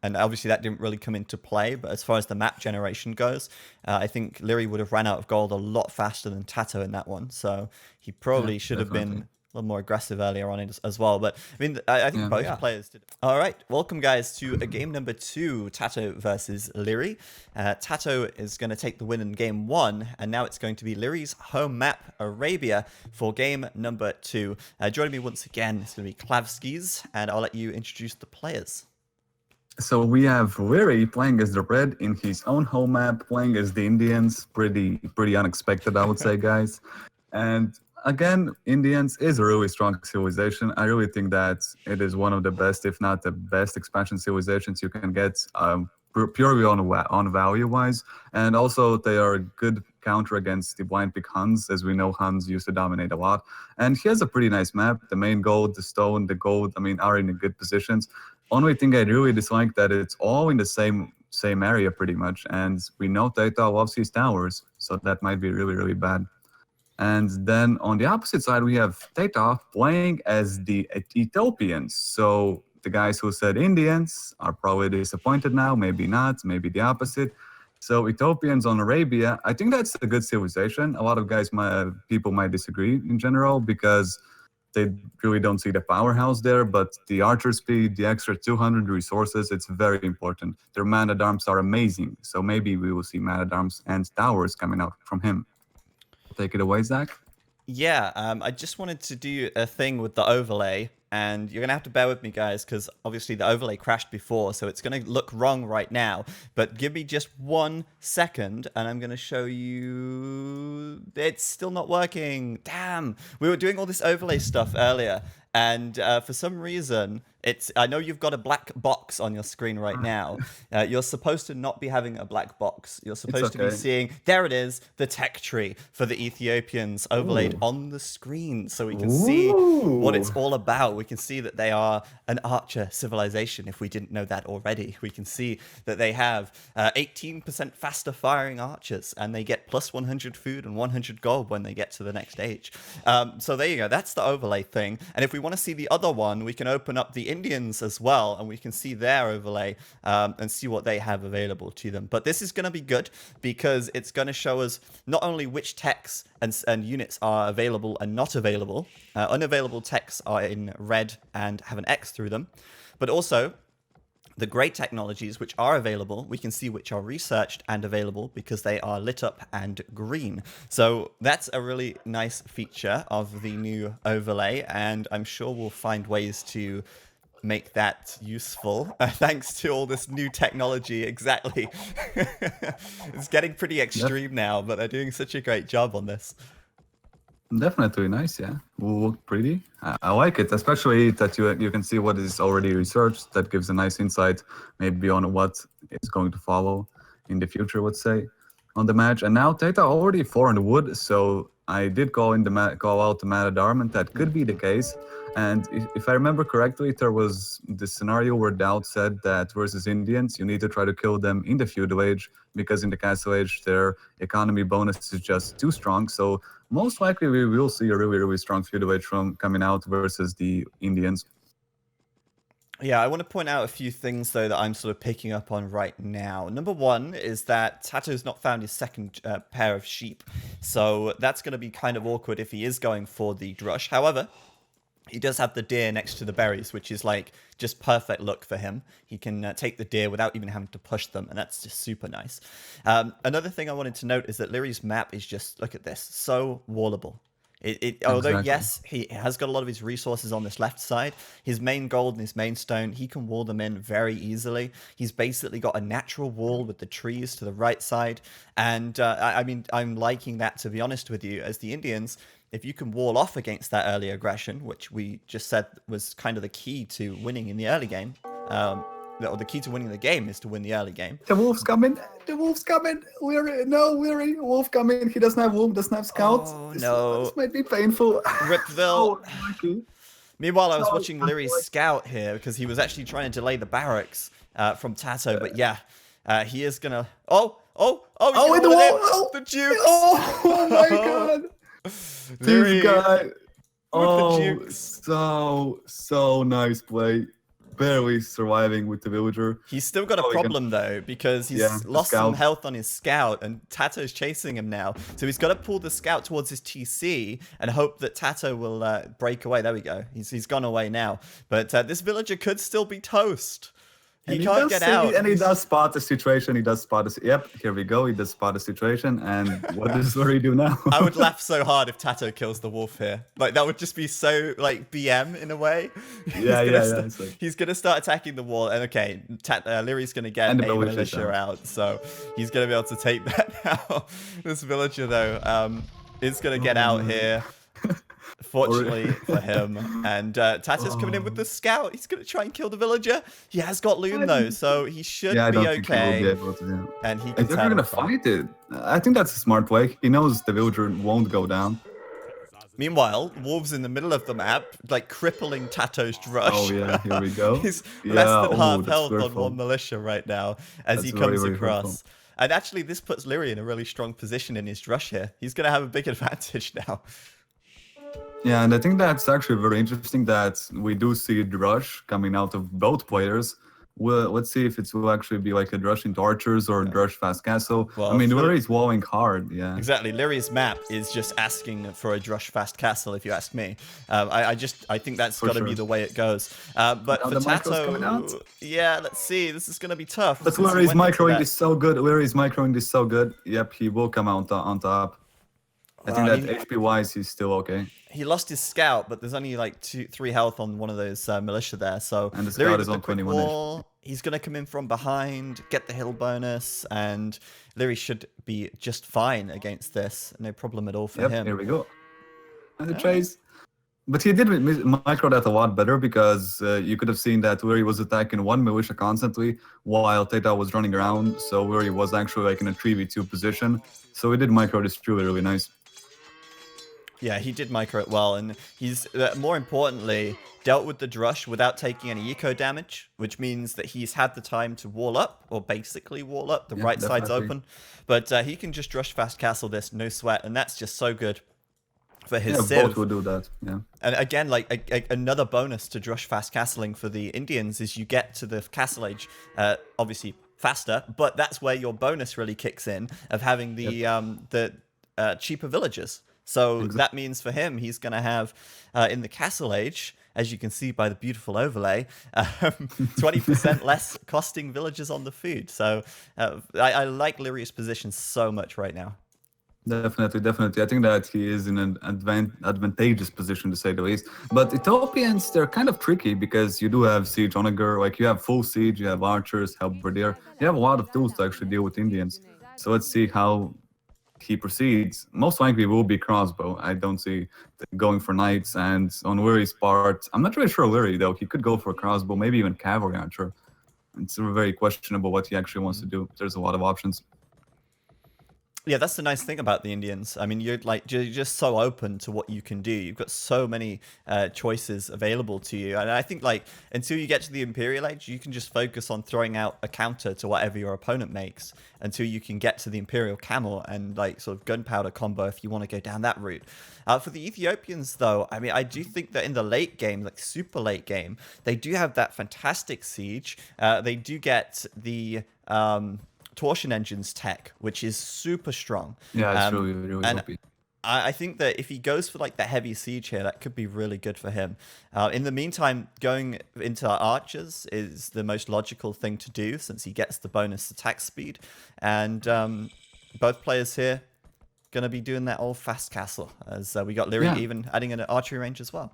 And obviously that didn't really come into play, but as far as the map generation goes, I think Liereyy would have ran out of gold a lot faster than TaToH in that one. So he probably should have been a little more aggressive earlier on as well. But I mean, I think both players did. All right, welcome guys to game number 2, TaToH versus Liereyy. TaToH is going to take the win in game 1, and now it's going to be Lierey's home map, Arabia, for game number 2. Joining me once again is going to be Klavskis, and I'll let you introduce the players. So we have Liereyy playing as the red in his own home map, playing as the Indians. Pretty unexpected, I would say, guys. And again, Indians is a really strong civilization. I really think that it is one of the best, if not the best, expansion civilizations you can get, purely on value-wise. And also, they are a good counter against the blind pick Huns, as we know Huns used to dominate a lot. And he has a pretty nice map. The main gold, the stone, the gold, I mean, are in good positions. Only thing I really dislike that it's all in the same area pretty much, and we know TaToH loves his towers, so that might be really, really bad. And then on the opposite side, we have TaToH playing as the Ethiopians. So the guys who said Indians are probably disappointed now, maybe not, maybe the opposite. So Ethiopians on Arabia, I think that's a good civilization. A lot of people might disagree in general because they really don't see the powerhouse there, but the archer speed, the extra 200 resources, it's very important. Their man-at-arms are amazing, so maybe we will see man-at-arms and towers coming out from him. Take it away, Zach. Yeah, I just wanted to do a thing with the overlay, and you're going to have to bear with me, guys, because obviously the overlay crashed before, so it's going to look wrong right now. But give me just 1 second, and I'm going to show you... It's still not working. Damn. We were doing all this overlay stuff earlier, and for some reason... I know you've got a black box on your screen right now. You're supposed to not be having a black box. You're supposed to be seeing, there it is, the tech tree for the Ethiopians overlaid on the screen. So we can see what it's all about. We can see that they are an archer civilization, if we didn't know that already. We can see that they have 18% faster firing archers, and they get plus 100 food and 100 gold when they get to the next age. So there you go. That's the overlay thing. And if we want to see the other one, we can open up the Indians as well, and we can see their overlay and see what they have available to them. But this is going to be good because it's going to show us not only which techs and units are available and not available. Unavailable techs are in red and have an X through them, but also the great technologies which are available, we can see which are researched and available because they are lit up and green. So that's a really nice feature of the new overlay, and I'm sure we'll find ways to make that useful thanks to all this new technology. Exactly. It's getting pretty extreme now, but they're doing such a great job on this. Definitely nice, yeah. Will look pretty. I like it, especially that you can see what is already researched. That gives a nice insight maybe on what is going to follow in the future, let's say. on the match. And now TaToH already 4 on the wood, so I did go out the Mad Armament. That could be the case. And if I remember correctly, there was this scenario where Doubt said that versus Indians, you need to try to kill them in the feudal age, because in the castle age, their economy bonus is just too strong. So most likely we will see a really, really strong feudal age from coming out versus the Indians. Yeah, I want to point out a few things, though, that I'm sort of picking up on right now. Number one is that TaToH's not found his second pair of sheep, so that's going to be kind of awkward if he is going for the drush. However, he does have the deer next to the berries, which is like just perfect luck for him. He can take the deer without even having to push them, and that's just super nice. Another thing I wanted to note is that Lierey's map is just, look at this, so wallable. Although, yes, he has got a lot of his resources on this left side, his main gold and his main stone, he can wall them in very easily. He's basically got a natural wall with the trees to the right side. And I mean, I'm liking that, to be honest with you, as the Indians. If you can wall off against that early aggression, which we just said was kind of the key to winning in the early game, or the key to winning the game is to win the early game. The wolf's coming. The wolf's coming. Liereyy, wolf coming. He doesn't have wolf, doesn't have scouts. Oh, no. This might be painful. Ripville. Oh, Meanwhile, I was watching Lierey's scout here because he was actually trying to delay the barracks from TaToH. But yeah, he is going to... Oh, in the wall. Oh, the Dukes. Oh my God. This guy. Oh, the Dukes. So nice play. Barely surviving with the villager. He's still got a problem though, because he's lost some health on his scout, and TaToH's chasing him now. So he's got to pull the scout towards his TC and hope that TaToH will break away. There we go. He's gone away now. But this villager could still be toast. He can't get out. And he does spot the situation. Yep, here we go. He does spot the situation. And what does Liereyy do now? I would laugh so hard if TaToH kills the wolf here. Like, that would just be so, like, BM in a way. He's going to start attacking the wall. And, okay, Lierey's going to get a militia out. So he's going to be able to take that now. This villager, though, is going to get out here. Fortunately for him. And TaToH's coming in with the scout. He's going to try and kill the villager. He has got Loon, though, so he should be okay. He will be able to, and he can going to fight it. I think that's a smart play. He knows the villager won't go down. Meanwhile, Wolves in the middle of the map, like crippling TaToH's drush. Oh, yeah, here we go. He's less than half health on one militia right now as he comes across. And actually, this puts Liereyy in a really strong position in his drush here. He's going to have a big advantage now. Yeah, and I think that's actually very interesting that we do see drush coming out of both players. Well, let's see if it will actually be like a drush into archers or drush fast castle. Well, I mean, Lierey's walling hard, yeah. Exactly. Lierey's map is just asking for a drush fast castle, if you ask me. I think that's got to be the way it goes. But for TaToH, yeah, let's see. This is going to be tough. But Lierey's microing is so good. Lierey's microing is so good. Yep, he will come out on top. I think that HP-wise, he's still okay. He lost his scout, but there's only like 3 health on one of those militia there. So and the scout is on 21 HP. He's going to come in from behind, get the hill bonus, and Liereyy should be just fine against this. No problem at all for him. Here we go. And the chase. But he did micro that a lot better because you could have seen that Liereyy was attacking one militia constantly while TaToH was running around. So Liereyy was actually like in a 3v2 position. So he did micro this really nice. Yeah, he did micro it well, and he's, more importantly, dealt with the drush without taking any eco damage, which means that he's had the time to wall up, or basically wall up. The right side's open, but he can just drush fast castle this, no sweat, and that's just so good for his civ. Both will do that, yeah. And again, like another bonus to drush fast castling for the Indians is you get to the castle age, obviously faster, but that's where your bonus really kicks in of having the cheaper villagers. So that means for him, he's going to have, in the castle age, as you can see by the beautiful overlay, 20% less costing villagers on the food. So I like Lierey's position so much right now. Definitely. I think that he is in an advantageous position, to say the least. But Ethiopians, they're kind of tricky because you do have siege onager, like you have full siege, you have archers, halberdier. You have a lot of tools to actually deal with Indians. So let's see how he proceeds. Most likely will be crossbow. I don't see going for knights. And on Lierey's part, I'm not really sure Liereyy though. He could go for crossbow, maybe even cavalry archer. It's very questionable what he actually wants to do. There's a lot of options. Yeah, that's the nice thing about the Indians. I mean, you're just so open to what you can do. You've got so many choices available to you, and I think like until you get to the Imperial Age, you can just focus on throwing out a counter to whatever your opponent makes until you can get to the Imperial Camel and like sort of gunpowder combo if you want to go down that route. For the Ethiopians, though, I mean, I do think that in the late game, like super late game, they do have that fantastic siege. They do get the torsion engines tech, which is super strong. Yeah, it's really, really And OP. I think that if he goes for like the heavy siege here, that could be really good for him. In the meantime, going into archers is the most logical thing to do since he gets the bonus attack speed. And both players here going to be doing that old fast castle as we got Liereyy Yeah. even adding an archery range as well.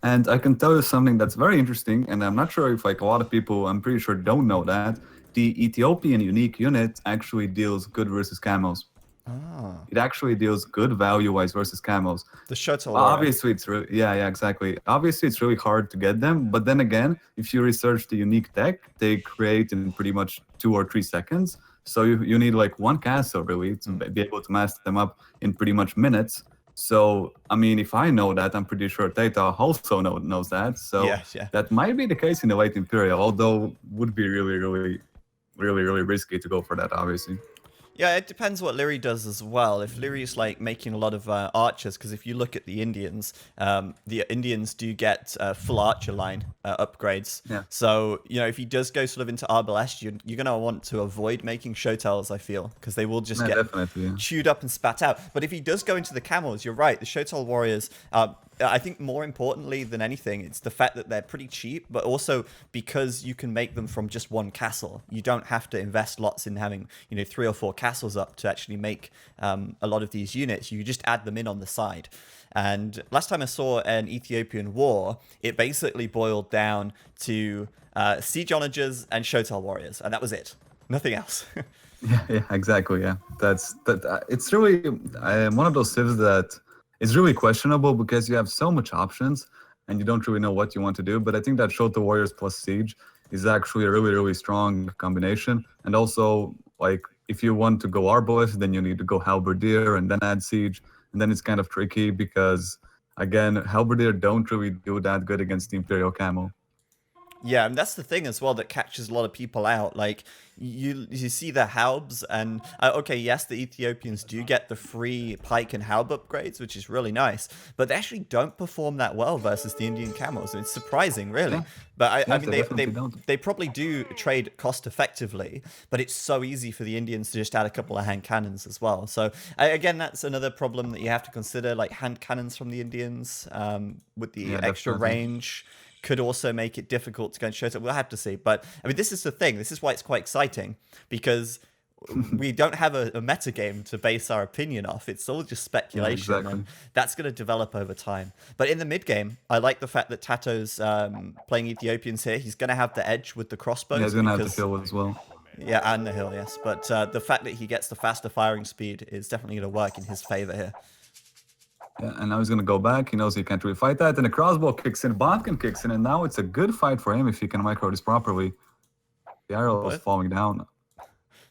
And I can tell you something that's very interesting, and I'm not sure if like a lot of people, I'm pretty sure, don't know that the Ethiopian unique unit actually deals good versus camels. Ah, It actually deals good value-wise versus camels. the Shotel. Obviously, it's really yeah, exactly. Obviously, it's really hard to get them, but then again, if you research the unique tech, they create in pretty much 2 or 3 seconds. So you need like one castle really to be able to master them up in pretty much minutes. So I mean, if I know that, I'm pretty sure TaToH also knows that. So Yeah. that might be the case in the late Imperial, although would be really risky to go for that, obviously. Yeah, it depends what Liereyy does as well. If Lierey's like making a lot of archers, because if you look at the Indians do get full archer line upgrades. Yeah. So, you know, if he does go sort of into Arbalest, you're going to want to avoid making Shotels, I feel, because they will just Yeah, get definitely, yeah. chewed up and spat out. But if he does go into the camels, you're right. The Shotel warriors, I think more importantly than anything, it's the fact that they're pretty cheap, but also because you can make them from just one castle. You don't have to invest lots in having, 3 or 4 castles up to actually make a lot of these units. You just add them in on the side. And last time I saw an Ethiopian war, it basically boiled down to siege onagers and Shotel warriors, and that was it. Nothing else. Yeah, exactly. Yeah, that's that. It's really one of those civs that is really questionable because you have so much options and you don't really know what you want to do. But I think that Shota Warriors plus Siege is actually a really strong combination. And also, like, if you want to go Arbalest, then you need to go Halberdier and then add Siege. And then it's kind of tricky because, again, Halberdier don't really do that good against the Imperial Camel. Yeah, and that's the thing as well that catches a lot of people out. Like you see the halbs, and okay, yes, the Ethiopians do get the free pike and halb upgrades, which is really nice. But they actually don't perform that well versus the Indian camels. It's surprising, really. Yeah. But I Yes, mean, they definitely don't. they probably do trade cost effectively, but it's so easy for the Indians to just add a couple of hand cannons as well. So again, that's another problem that you have to consider. Like hand cannons from the Indians with the Yeah, extra definitely. range could also make it difficult to go and show it. We'll have to see. But I mean, this is the thing. This is why it's quite exciting because we don't have a meta game to base our opinion off. It's all just speculation, exactly. and that's going to develop over time. But in the mid game, I like the fact that TaToH's playing Ethiopians here. He's going to have the edge with the crossbows. Yeah, he's gonna have because- to kill as well. Yeah, and the hill, yes. But the fact that he gets the faster firing speed is definitely going to work in his favor here. Yeah, and now he's gonna go back. He knows he can't really fight that, and the crossbow kicks in, Botkin kicks in, and now it's a good fight for him if he can micro this properly. The arrow is Both- falling down.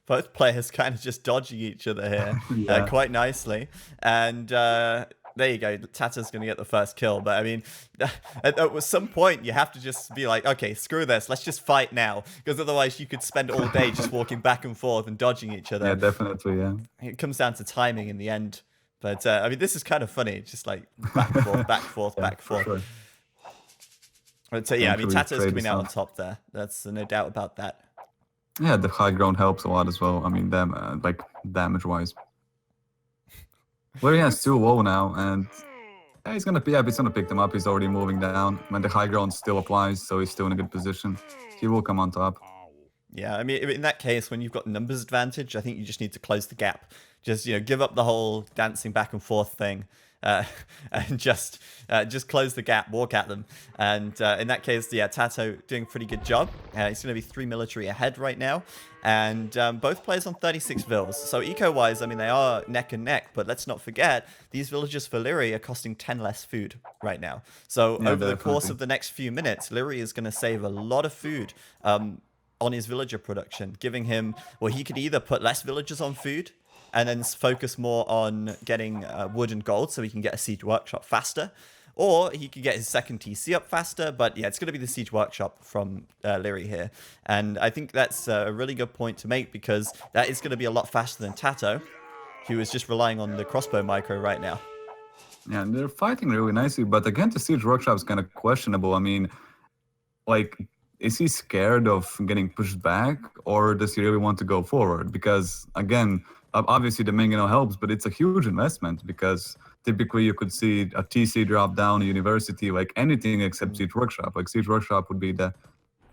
Both players kind of just dodging each other here Yeah. quite nicely. And there you go. TaToH's going to get the first kill. But I mean, at some point, you have to just be like, okay, screw this. Let's just fight now. Because otherwise, you could spend all day just walking back and forth and dodging each other. Yeah, definitely. Yeah. It comes down to timing in the end. But I mean, this is kind of funny. Just like back and forth, back and forth, back and for forth. sure. But yeah, I mean, Don't really TaToH's trade coming this out on out. top there. That's no doubt about that. Yeah, the high ground helps a lot as well. I mean, like damage wise. Larry has 2-0 now, and yeah, he's gonna pick them up. He's already moving down, and the high ground still applies, so he's still in a good position. He will come on top. Yeah, I mean, in that case, when you've got numbers advantage, I think you just need to close the gap. Just give up the whole dancing back and forth thing, and just close the gap, walk at them. And in that case, yeah, TaToH doing a pretty good job. He's going to be 3 military ahead right now, and both players on 36 vills. So eco-wise, I mean, they are neck and neck. But let's not forget, these villagers for Liereyy are costing 10 less food right now. So Yeah, over the course definitely. of the next few minutes, Liereyy is going to save a lot of food. On his villager production, giving him, well, he could either put less villagers on food and then focus more on getting wood and gold so he can get a siege workshop faster. Or he could get his second TC up faster, but yeah, it's going to be the Siege Workshop from Liereyy here. And I think that's a really good point to make, because that is going to be a lot faster than TaToH, who is just relying on the crossbow micro right now. Yeah, and they're fighting really nicely, but again, the Siege Workshop is kind of questionable. I mean, like, is he scared of getting pushed back, or does he really want to go forward? Because again, obviously the Mangano helps, but it's a huge investment, because typically you could see a TC drop down a university, like anything except Siege Workshop. Like Siege Workshop would be the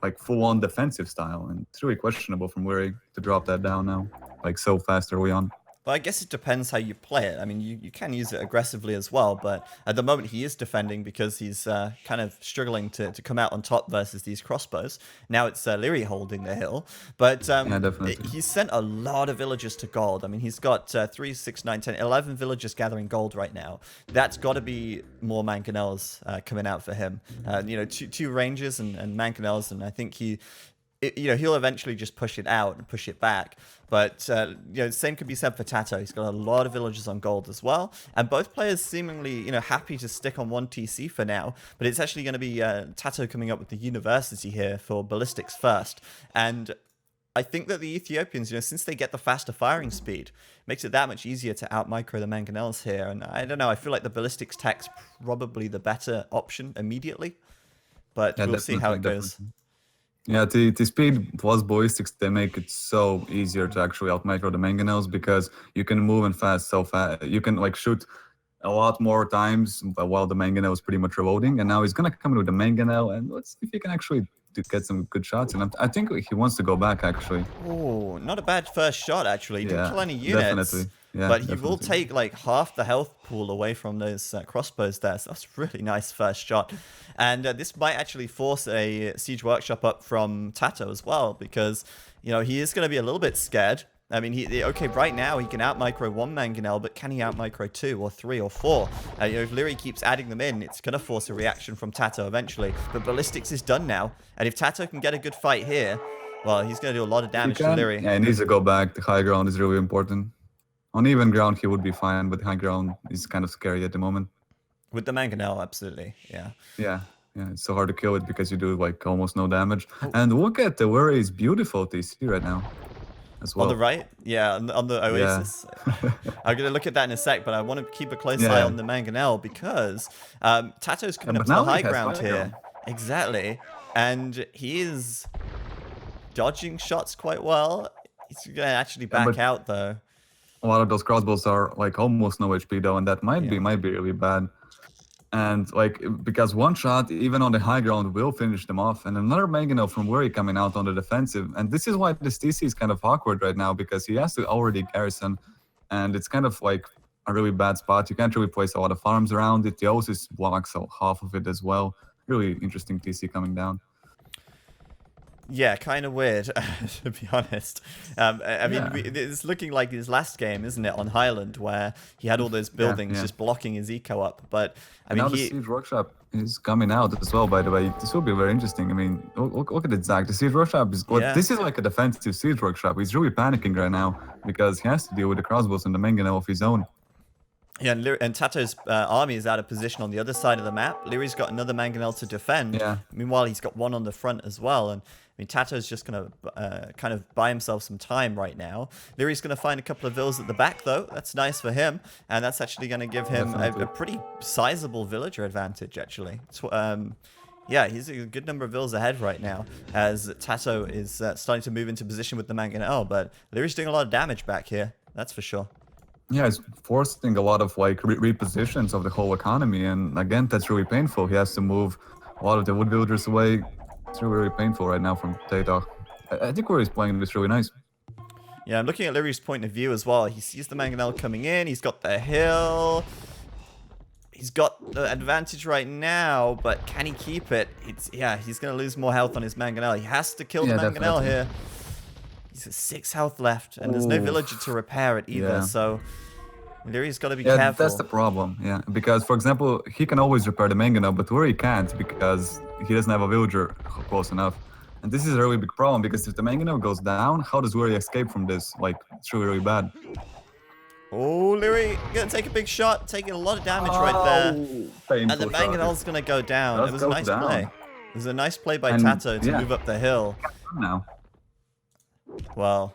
like full-on defensive style, and it's really questionable from Liereyy to drop that down now, like so fast early on. Well, I guess it depends how you play it. I mean, you can use it aggressively as well, but at the moment he is defending because he's kind of struggling to come out on top versus these crossbows. Now it's Liereyy holding the hill, but Yeah, definitely. he's sent a lot of villagers to gold. I mean, he's got 3, 6, 9, 10, 11 villagers gathering gold right now. That's got to be more mangonels coming out for him. You know, two rangers and mangonels, and I think he'll eventually just push it out and push it back. But, you know, the same could be said for TaToH. He's got a lot of villagers on gold as well. And both players seemingly, you know, happy to stick on one TC for now. But it's actually going to be TaToH coming up with the university here for ballistics first. And I think that the Ethiopians, you know, since they get the faster firing speed, makes it that much easier to out-micro the mangonels here. And I don't know, I feel like the ballistics tech's probably the better option immediately. But Yeah, we'll see how it goes. Yeah, the speed plus ballistics, they make it so easier to actually out-micro the mangonels, because you can move and fast so fast. You can like shoot a lot more times while the mangonel is pretty much reloading. And now he's gonna come in with the mangonel, and let's see if he can actually get some good shots. And I think he wants to go back actually. Oh, not a bad first shot actually. He didn't kill any units. Definitely. Yeah, but he will take like half the health pool away from those crossbows there. So that's a really nice first shot. And this might actually force a Siege Workshop up from TaToH as well, because, you know, he is going to be a little bit scared. I mean, okay, right now he can out-micro one mangonel, but can he out-micro 2 or 3 or 4? You know, if Liereyy keeps adding them in, it's going to force a reaction from TaToH eventually. But ballistics is done now. And if TaToH can get a good fight here, well, he's going to do a lot of damage to Liereyy. Yeah, he needs to go back. The high ground is really important. On even ground, he would be fine, but high ground is kind of scary at the moment. With the mangonel, absolutely, yeah. Yeah, it's so hard to kill it because you do like almost no damage. Oh. And look at the Lierey's beautiful TC right now as well. On the right? Yeah, on the Oasis. Yeah. I'm going to look at that in a sec, but I want to keep a close eye on the mangonel, because TaToH's coming up to the high ground here. Exactly. And he is dodging shots quite well. He's going to actually back out, though. A lot of those crossbows are like almost no HP though, and that might be really bad. And like, because one shot, even on the high ground, will finish them off. And another mangonel from Liereyy coming out on the defensive. And this is why this TC is kind of awkward right now, because he has to already garrison. And it's kind of like a really bad spot. You can't really place a lot of farms around it. The Oasis blocks half of it as well. Really interesting TC coming down. Yeah, kind of weird, to be honest. I mean, it's looking like his last game, isn't it, on Highland, where he had all those buildings just blocking his eco up. But I mean, now the Siege Workshop is coming out as well, by the way. This will be very interesting. I mean, look at it, Zach. The Siege Workshop is this is like a defensive Siege Workshop. He's really panicking right now because he has to deal with the crossbows and the mangonel of his own. Yeah, and TaToH's army is out of position on the other side of the map. Lierey's got another mangonel to defend. Yeah. Meanwhile, he's got one on the front as well. And I mean, TaToH's just going to kind of buy himself some time right now. Lierey's going to find a couple of villas at the back, though. That's nice for him. And that's actually going to give him a pretty sizable villager advantage, actually. Yeah, he's a good number of villas ahead right now, as TaToH is starting to move into position with the mangonel. But Lierey's doing a lot of damage back here. That's for sure. Yeah, it's forcing a lot of like repositions of the whole economy, and again, that's really painful. He has to move a lot of the wood villagers away. It's really painful right now from TaToH. I think Lierey's playing this really nice. Yeah, I'm looking at Lierey's point of view as well. He sees the mangonel coming in. He's got the hill. He's got the advantage right now, but can he keep it? He's going to lose more health on his mangonel. He has to kill the mangonel here. He's got 6 health left, and there's no villager to repair it either, so Lierey's got to be careful. That's the problem, because, for example, he can always repair the mangonel, but Liereyy can't because he doesn't have a villager close enough. And this is a really big problem, because if the mangonel goes down, how does Liereyy escape from this? Like, it's really, really bad. Oh, Liereyy gonna take a big shot, taking a lot of damage right there. And the Painful Mangonel's gonna go down. It was a nice play. It was a nice play by TaToH to move up the hill. Now. Well,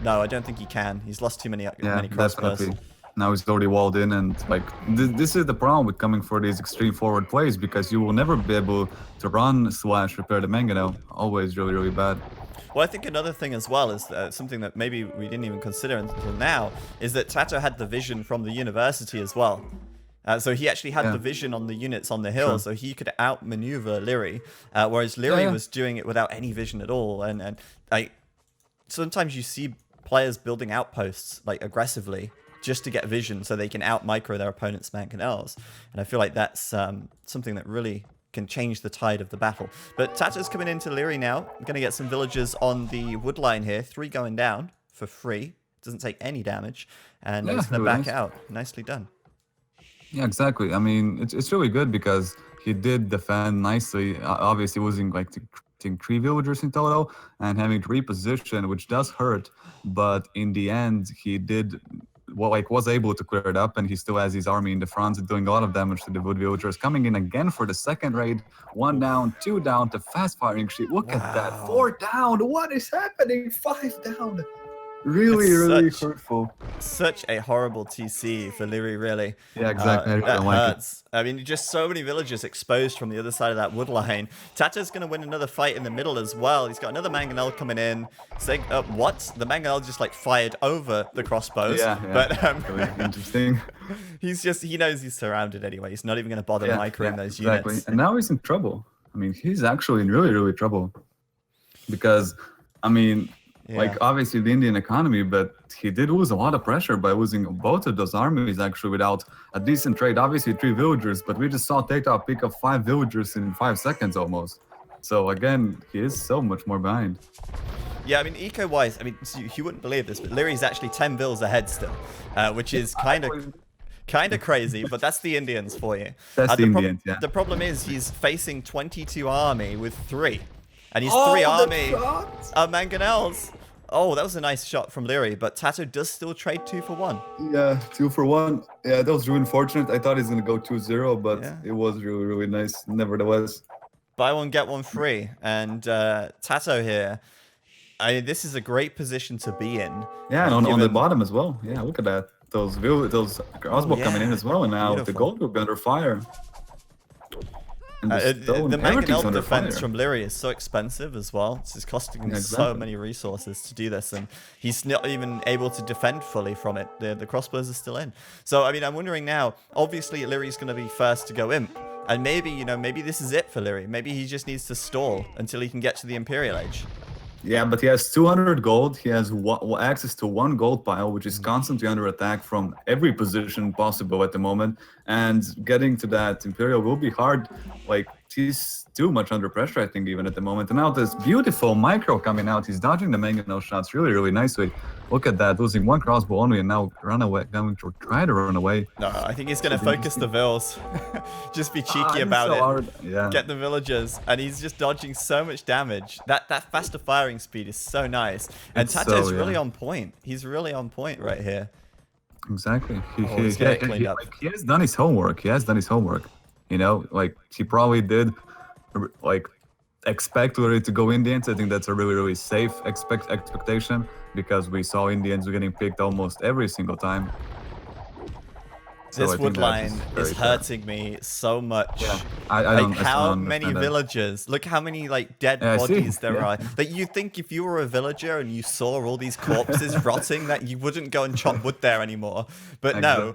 no, I don't think he can. He's lost too many crossbows. Definitely. Now he's already walled in, and like this is the problem with coming for these extreme forward plays, because you will never be able to run / repair the Mangonel. Always really, really bad. Well, I think another thing as well is something that maybe we didn't even consider until now, is that TaToH had the vision from the university as well. So he actually had the vision on the units on the hill, so he could outmaneuver Liereyy, whereas Liereyy was doing it without any vision at all. And sometimes you see players building outposts like aggressively just to get vision so they can out-micro their opponent's Mangonels. And I feel like that's something that really can change the tide of the battle. But TaToH's coming into Liereyy now. I'm going to get some villagers on the wood line here. 3 going down for free. Doesn't take any damage. And he's going to back out. Nicely done. Yeah, exactly. I mean, it's really good because he did defend nicely. Obviously, losing like I think 3 villagers in total and having to reposition, which does hurt. But in the end, he did was able to clear it up, and he still has his army in the front, doing a lot of damage to the wood villagers. Coming in again for the second raid. 1 down, 2 down to fast firing sheep. Look at that. 4 down. What is happening? 5 down. Really, really hurtful. Such a horrible TC for Liereyy, really. Yeah, exactly. That hurts. I mean, just so many villagers exposed from the other side of that wood line. TaToH's going to win another fight in the middle as well. He's got another Mangonel coming in. Saying, what? The Mangonel just like fired over the crossbows. Yeah. But really interesting. he knows he's surrounded anyway. He's not even going to bother microing those units. And now he's in trouble. I mean, he's actually in really, really trouble. Because, I mean, like, obviously, the Indian economy, but he did lose a lot of pressure by losing both of those armies, actually, without a decent trade. Obviously, 3 villagers, but we just saw TaToH pick up 5 villagers in 5 seconds almost. So, again, he is so much more behind. Yeah, I mean, eco-wise, I mean, you wouldn't believe this, but Lierey's actually 10 vills ahead still, which is kind of crazy, but that's the Indians for you. That's the Indians, The problem is he's facing 22 army with 3. And he's 3 army Mangonels. Oh, that was a nice shot from Liereyy, but TaToH does still trade 2 for 1. Yeah, 2 for 1. Yeah, that was really unfortunate. I thought he's going to go 2-0, but it was really, really nice, nevertheless. Buy 1, get 1 free. And TaToH here, I mean, this is a great position to be in. Yeah, and on the bottom as well. Yeah, look at that. Those crossbow coming in as well, and now the gold will be under fire. The Mangonel defense from Liereyy is so expensive as well. It's just costing him so many resources to do this, and he's not even able to defend fully from it. The crossbows are still in. So, I mean, I'm wondering now, obviously Lierey's going to be first to go imp, and maybe this is it for Liereyy. Maybe he just needs to stall until he can get to the Imperial Age. Yeah, but he has 200 gold. He has access to 1 gold pile, which is constantly under attack from every position possible at the moment. And getting to that Imperial will be hard. Like, he's too much under pressure, I think, even at the moment. And now this beautiful micro coming out. He's dodging the Mangonel shots really, really nicely. Look at that, losing 1 crossbow only, and now going to try to run away. No, I think he's going to focus the vills. Just be cheeky about it. Yeah. Get the villagers, and he's just dodging so much damage. That faster firing speed is so nice. And TaToH's really on point. He's really on point right here. Exactly. He has done his homework. You know, like, he probably did, like, expect Liereyy to go Indians. I think that's a really, really safe expectation, because we saw Indians getting picked almost every single time. This wood line is hurting me so much. Yeah. Like, how many villagers? Look how many like dead bodies there are. Like, you'd think if you were a villager and you saw all these corpses rotting, that you wouldn't go and chop wood there anymore. But no.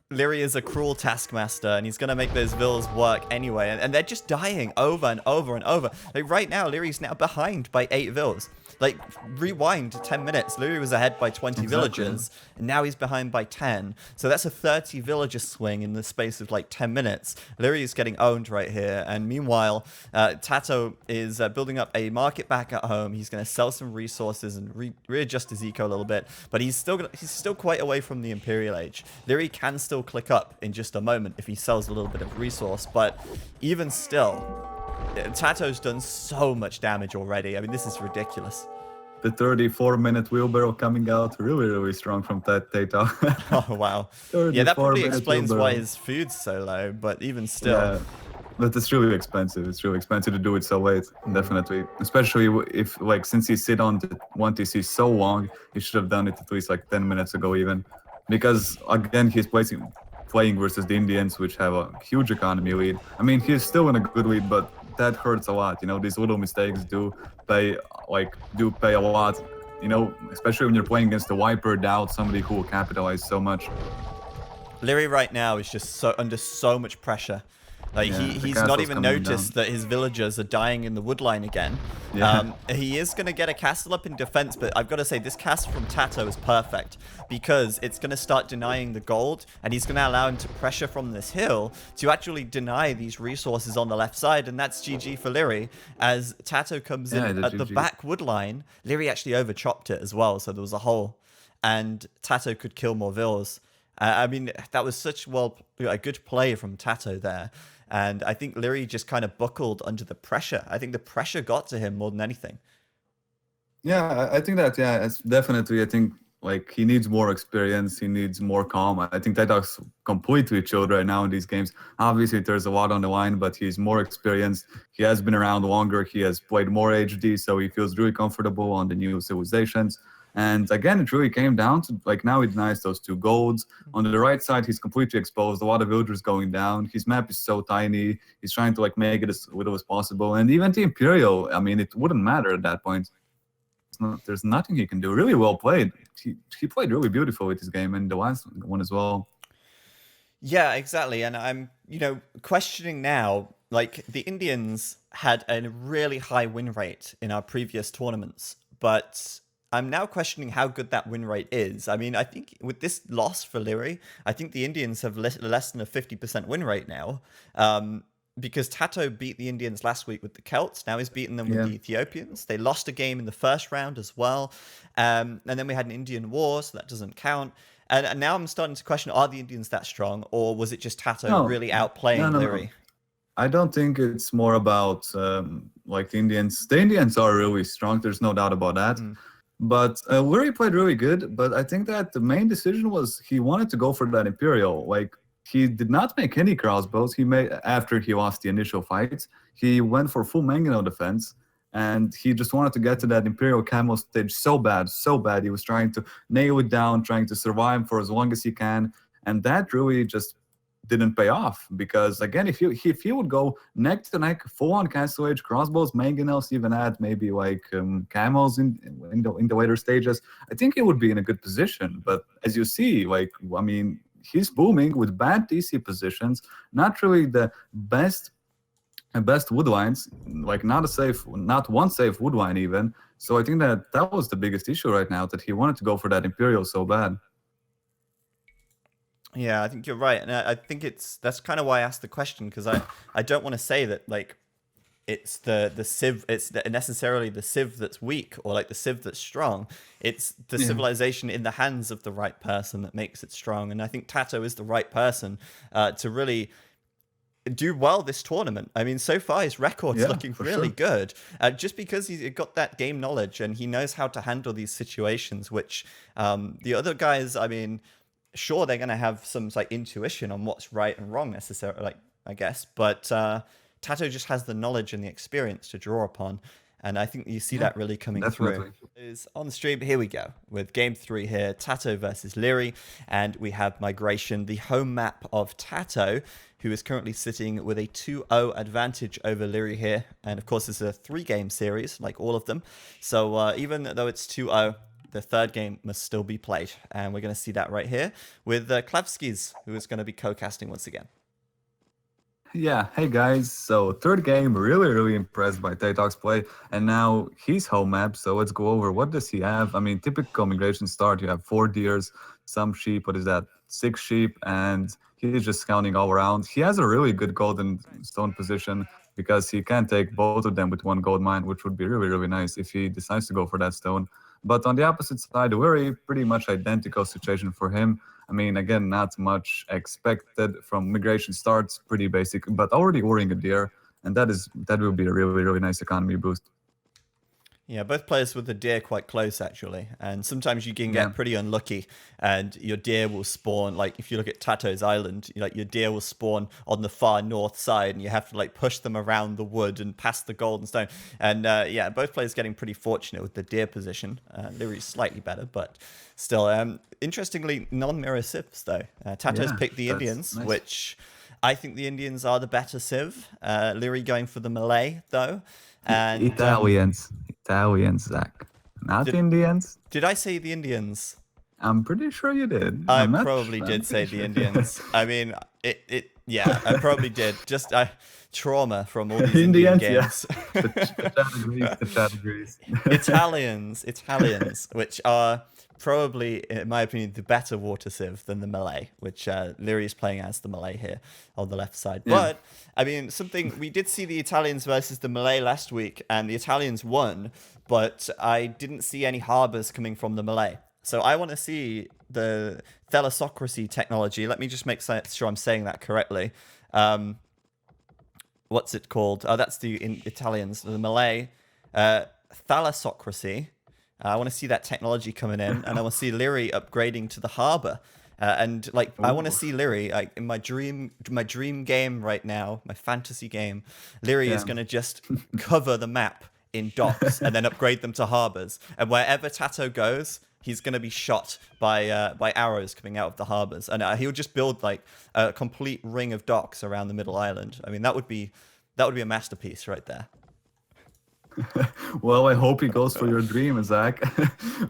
Liereyy is a cruel taskmaster, and he's going to make those vills work anyway. And they're just dying over and over and over. Like, right now, Lierey's now behind by 8 vills. Like, rewind 10 minutes. Liereyy was ahead by 20 villagers, and now he's behind by 10. So that's a 30 villager swing in the space of like 10 minutes. Liereyy is getting owned right here. And meanwhile, TaToH is building up a market back at home. He's going to sell some resources and readjust his eco a little bit. But he's still quite away from the Imperial Age. Liereyy can still click up in just a moment if he sells a little bit of resource. But even still, TaToH's done so much damage already. I mean, this is ridiculous. the 34-minute wheelbarrow coming out, really strong from that TaToH. Oh wow. Yeah, that probably 34-minute explains why wheelbarrow. his food's so low, but even still. Yeah, but it's really expensive. It's really expensive to do it so late, Mm. definitely. Especially if, like, since he sit on the 1TC so long, he should have done it at least like 10 minutes ago even. Because, again, he's playing versus the Indians, which have a huge economy lead. I mean, he's still in a good lead, but that hurts a lot. You know, these little mistakes do pay a lot. You know, especially when you're playing against a Wiper, Doubt, somebody who will capitalize so much. Liereyy right now is just under so much pressure. Like Yeah, the he's not castle's even coming noticed down. that his villagers are dying in the woodline again. Yeah. He is going to get a castle up in defense, but I've got to say this castle from TaToH is perfect because it's going to start denying the gold, and he's going to allow him to pressure from this hill to actually deny these resources on the left side, and that's GG for Liereyy as TaToH comes in at the GG. back woodline. Liereyy actually overchopped it as well, so there was a hole, and TaToH could kill more vills. I mean, that was such a good play from TaToH there. And I think Liereyy just kind of buckled under the pressure. I think the pressure got to him more than anything. Yeah, I think that, yeah, it's definitely, I think, like, he needs more experience, he needs more calm. I think TaToH's completely chilled right now in these games. Obviously, there's a lot on the line, but he's more experienced. He has been around longer, he has played more HD, so he feels really comfortable on the new civilizations. And again, it really came down to, like, now he denies those 2 golds. On the right side, he's completely exposed. A lot of villagers going down. His map is so tiny. He's trying to, like, make it as little as possible. And even the Imperial, I mean, it wouldn't matter at that point. There's nothing he can do. Really well played. He played really beautiful with his game, and the last one as well. Yeah, exactly. And I'm, questioning now, like the Indians had a really high win rate in our previous tournaments, but I'm now questioning how good that win rate is. I mean, I think with this loss for Liereyy, I think the Indians have less than a 50% win rate now. Because TaToH beat the Indians last week with the Celts. Now he's beaten them with the Ethiopians. They lost a game in the first round as well. And then we had an Indian war, so that doesn't count. And now I'm starting to question, are the Indians that strong? Or was it just TaToH really outplaying Liereyy? No. I don't think it's more about, like, the Indians. The Indians are really strong. There's no doubt about that. But Liereyy played really good. But I think that the main decision was he wanted to go for that Imperial. Like, he did not make any crossbows. After he lost the initial fights, he went for full Mangano defense, and he just wanted to get to that Imperial camo stage so bad. He was trying to nail it down, trying to survive for as long as he can, and that really just didn't pay off. Because again, if he would go neck to neck, full on Castle Age crossbows, Mangonels, even add maybe like camos in the later stages, I think he would be in a good position. But as you see, like, I mean, he's booming with bad TC positions, not really the best woodlines, like not one safe woodline even. So I think that was the biggest issue right now, that he wanted to go for that Imperial so bad. Yeah, I think you're right, and I think that's kind of why I asked the question, because I don't want to say that like it's the civ, necessarily the civ that's weak or like the civ that's strong. It's the civilization in the hands of the right person that makes it strong. And I think TaToH is the right person to really do well this tournament. I mean, so far his record's looking really good, just because he's got that game knowledge and he knows how to handle these situations, which the other guys, I mean, sure, they're going to have some like intuition on what's right and wrong necessarily, like, I guess, but TaToH just has the knowledge and the experience to draw upon, and I think you see that really coming through. Is on the stream. Here we go with game 3 here, TaToH versus Liereyy, and we have Migration, the home map of TaToH, who is currently sitting with a 2-0 advantage over Liereyy here, and of course it's a 3-game series like all of them, so even though it's 2-0, the third game must still be played, and we're going to see that right here with Klavskis, who is going to be co-casting once again. Yeah, hey guys, so third game, really impressed by TaToH's play, and now he's home map, so let's go over what does he have. I mean, typical migration start, you have 4 deers, some sheep, what is that, 6 sheep, and he's just scouting all around. He has a really good golden stone position, because he can take both of them with 1 gold mine, which would be really nice if he decides to go for that stone. But on the opposite side, Liereyy, pretty much identical situation for him. I mean, again, not much expected from migration starts, pretty basic, but already worrying a deer, and that will be a really nice economy boost. Yeah, both players with the deer quite close actually, and sometimes you can Yeah. get pretty unlucky, and your deer will spawn. Like if you look at TaToH's island, like your deer will spawn on the far north side, and you have to like push them around the wood and past the golden stone. And yeah, both players getting pretty fortunate with the deer position. Lierey's slightly better, but still, interestingly, non-mirror civs though. TaToH's Yeah, picked the that's Indians, nice. which I think the Indians are the better civ. Liereyy going for the Malay though. And Italians, Zach, not did Indians. did I say the Indians? I'm pretty sure you did. I I'm not. probably I'm did say pretty the sure. Indians. I mean, yeah, I probably did. Just trauma from all these Indian Indians, yeah. games. The chat agrees. The chat agrees. Italians, which are probably, in my opinion, the better water civ than the Malay, which Liereyy is playing as the Malay here on the left side. Yeah. But I mean, something we did see the Italians versus the Malay last week, and the Italians won, but I didn't see any harbors coming from the Malay. So I want to see the thalassocracy technology. Let me just make sure I'm saying that correctly. What's it called? Oh, that's the Italians, the Malay. Thalassocracy. I want to see that technology coming in, and I want to see Liereyy upgrading to the harbor. And like, I want to see Liereyy like in my dream game right now, my fantasy game. Liereyy is Yeah. going to just cover the map in docks and then upgrade them to harbors. And wherever TaToH goes, he's going to be shot by arrows coming out of the harbors, and he'll just build like a complete ring of docks around the middle island. I mean, that would be a masterpiece right there. Well, I hope he goes for your dream, Zach.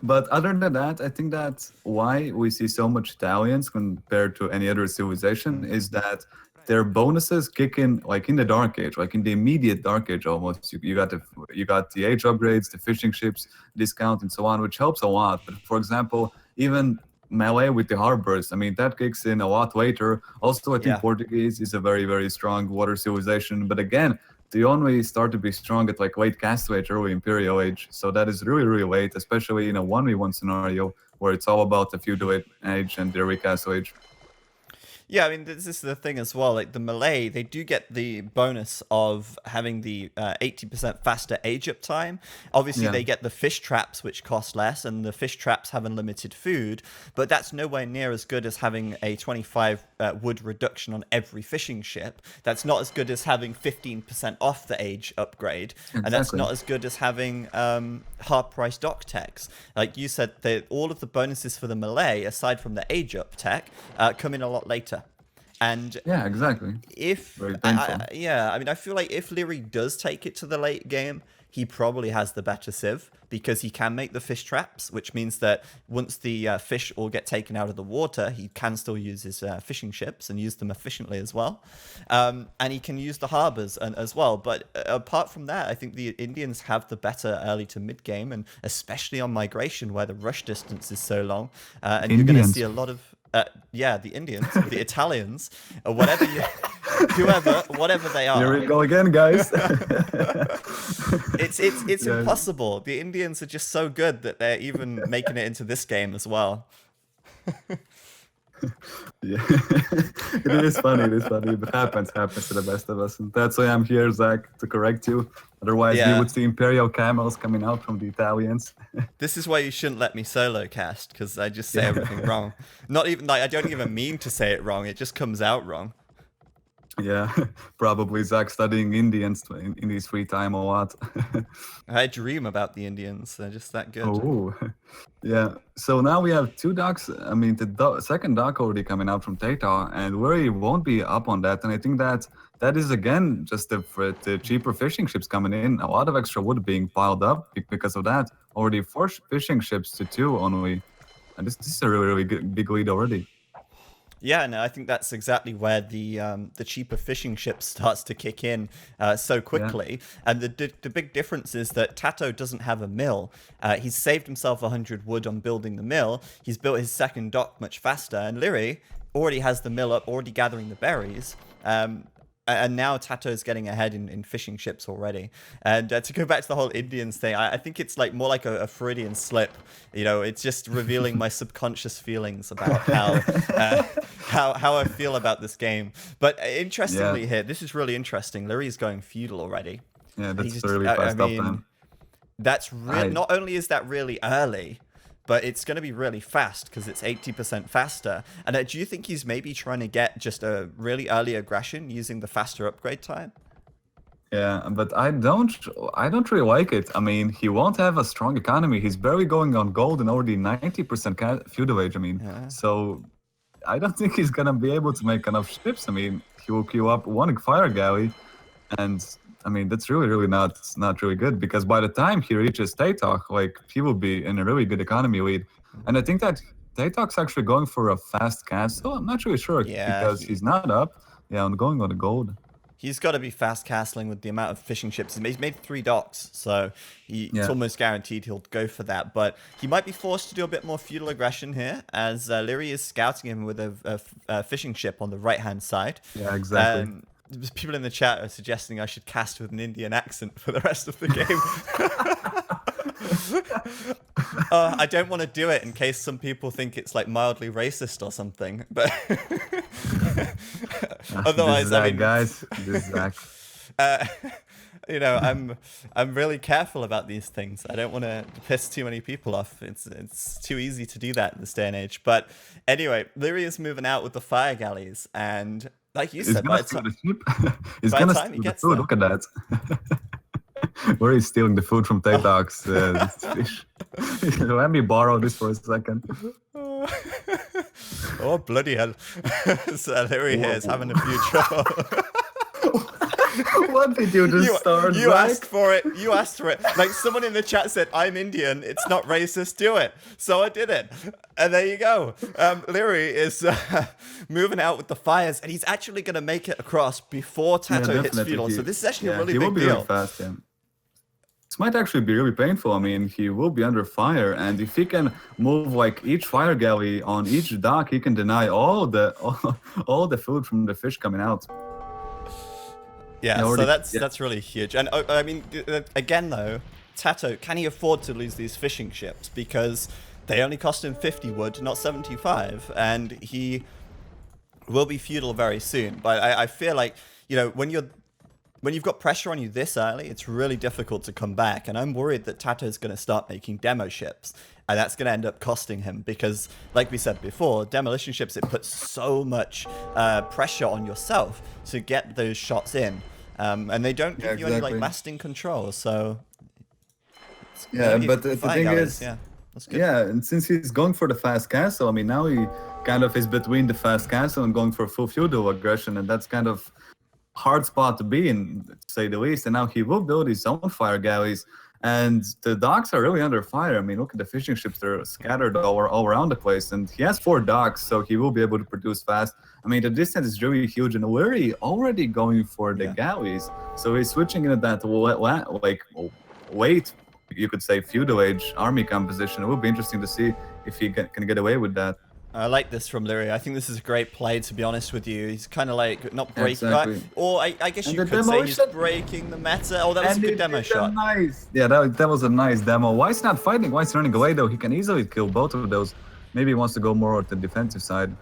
But other than that, I think that why we see so much Italians compared to any other civilization is that their bonuses kick in like in the Dark Age, like in the immediate Dark Age almost. You got the age upgrades, the fishing ships discount, and so on, which helps a lot. But for example, even Malay with the harbors, I mean, that kicks in a lot later. Also, I think Yeah. Portuguese is a very, very strong water civilization. But again, they only start to be strong at like late Castaway Age, early Imperial Age. So that is really, really late, especially in a 1v1 scenario where it's all about the Feudal Age and the early Castaway Age. Yeah, I mean, this is the thing as well. Like the Malay, they do get the bonus of having the 80% faster age up time. Obviously, Yeah. they get the fish traps, which cost less, and the fish traps have unlimited food. But that's nowhere near as good as having a 25 wood reduction on every fishing ship. That's not as good as having 15% off the age upgrade, and that's Exactly. not as good as having hard price dock techs. Like you said, all of the bonuses for the Malay, aside from the age up tech, come in a lot later. And Yeah, exactly. if Very painful. yeah, I mean, I feel like if Liereyy does take it to the late game, he probably has the better civ because he can make the fish traps, which means that once the fish all get taken out of the water, he can still use his fishing ships and use them efficiently as well. And he can use the harbors as well. But apart from that, I think the Indians have the better early to mid game, and especially on migration where the rush distance is so long, and you're going to Indians. see a lot of yeah, the Indians, the Italians, or whatever whatever they are. Here we go again, guys. It's Yeah. impossible. The Indians are just so good that they're even making it into this game as well. Yeah, it is funny. It is funny. It happens to the best of us. And that's why I'm here, Zach, to correct you. Otherwise, Yeah. we would see Imperial camels coming out from the Italians. This is why you shouldn't let me solo cast, because I just say everything wrong. Not even like I don't even mean to say it wrong. It just comes out wrong. Yeah, probably Zach studying Indians in his free time a lot. I dream about the Indians. They're just that good. Oh, yeah. So now we have two docks. I mean, the second dock already coming out from TaToH, and Liereyy won't be up on that. And I think that is again just the cheaper fishing ships coming in. A lot of extra wood being piled up because of that. Already 4 fishing ships to 2 only, and this is a really big lead already. Yeah, no, I think that's exactly where the cheaper fishing ship starts to kick in so quickly. And the big difference is that TaToH doesn't have a mill. He's saved himself 100 wood on building the mill. He's built his second dock much faster. And Liereyy already has the mill up, already gathering the berries. And now TaToH is getting ahead in fishing ships already. And to go back to the whole Indians thing, I think it's like more like a Freudian slip. You know, it's just revealing my subconscious feelings about how I feel about this game. But interestingly here, this is really interesting. Lierey's going feudal already. Yeah, that's He's- really I fast up mean, time. That's I not only is that really early, but it's going to be really fast because it's 80% faster. And do you think he's maybe trying to get just a really early aggression using the faster upgrade time? Yeah, but I don't really like it. I mean, he won't have a strong economy. He's barely going on gold and already 90% feudal age. I mean, Yeah. so I don't think he's gonna be able to make enough ships. I mean, he will queue up one fire galley, and I mean that's really not really good because by the time he reaches TaToH, like he will be in a really good economy lead. And I think that TaToH's actually going for a fast castle. I'm not really sure Yeah, because he's not up. Yeah, I'm going on the gold. he's got to be fast castling with the amount of fishing ships. He's made 3 docks, so it's Yeah. almost guaranteed he'll go for that. But he might be forced to do a bit more feudal aggression here, as Liereyy is scouting him with a fishing ship on the right-hand side. Yeah, exactly. People in the chat are suggesting I should cast with an Indian accent for the rest of the game. I don't want to do it in case some people think it's like mildly racist or something, but otherwise, This is I Zach, mean, guys. This is Zach. uh, I'm really careful about these things. I don't want to piss too many people off. It's too easy to do that in this day and age. But anyway, Liereyy is moving out with the fire galleys, and like you He's said, gonna steal the sheep. He's by the gonna time he steal the gets food. there. Look at that. Where he's stealing the food from TaToH's fish. Let me borrow this for a second. Oh bloody hell! So Liereyy here is having a few trouble. What did you just start? You asked for it. You asked for it. Like someone in the chat said, "I'm Indian. It's not racist. Do it." So I did it, and there you go. Liereyy is moving out with the fires, and he's actually going to make it across before TaToH hits feudal. So this is actually a really he will big be deal. really fast. Yeah. This might actually be really painful. I mean, he will be under fire, and if he can move like each fire galley on each dock, he can deny all the food from the fish coming out. Yeah, already- so that's really huge. And I mean, again though, TaToH, can he afford to lose these fishing ships? Because they only cost him 50 wood, not 75, and he will be feudal very soon. But I feel like, when you've got pressure on you this early, it's really difficult to come back. And I'm worried that TaToH's going to start making demo ships. And that's going to end up costing him because, like we said before, demolition ships, it puts so much pressure on yourself to get those shots in. And they don't give you any like lasting control. So, but the thing is, yeah, that's good. yeah, and since he's going for the fast castle, I mean, now he kind of is between the fast castle and going for full feudal aggression, and that's kind of hard spot to be in, to say the least. And now he will build his own fire galleys, and the docks are really under fire. I mean, look at the fishing ships; they're scattered all around the place. And he has 4 docks, so he will be able to produce fast. I mean, the distance is really huge, and Liereyy already going for the galleys, so he's switching into that like late, you could say, feudal age army composition. It will be interesting to see if he can get away with that. I like this from Liereyy. I think this is a great play, to be honest with you. He's kind of like not breaking, Exactly. or I guess And you the could say he's demolition- breaking the meta. Oh, that was a good demo shot. Nice. Yeah, that was a nice demo. Why is not fighting? Why is running away though? He can easily kill both of those. Maybe he wants to go more at the defensive side.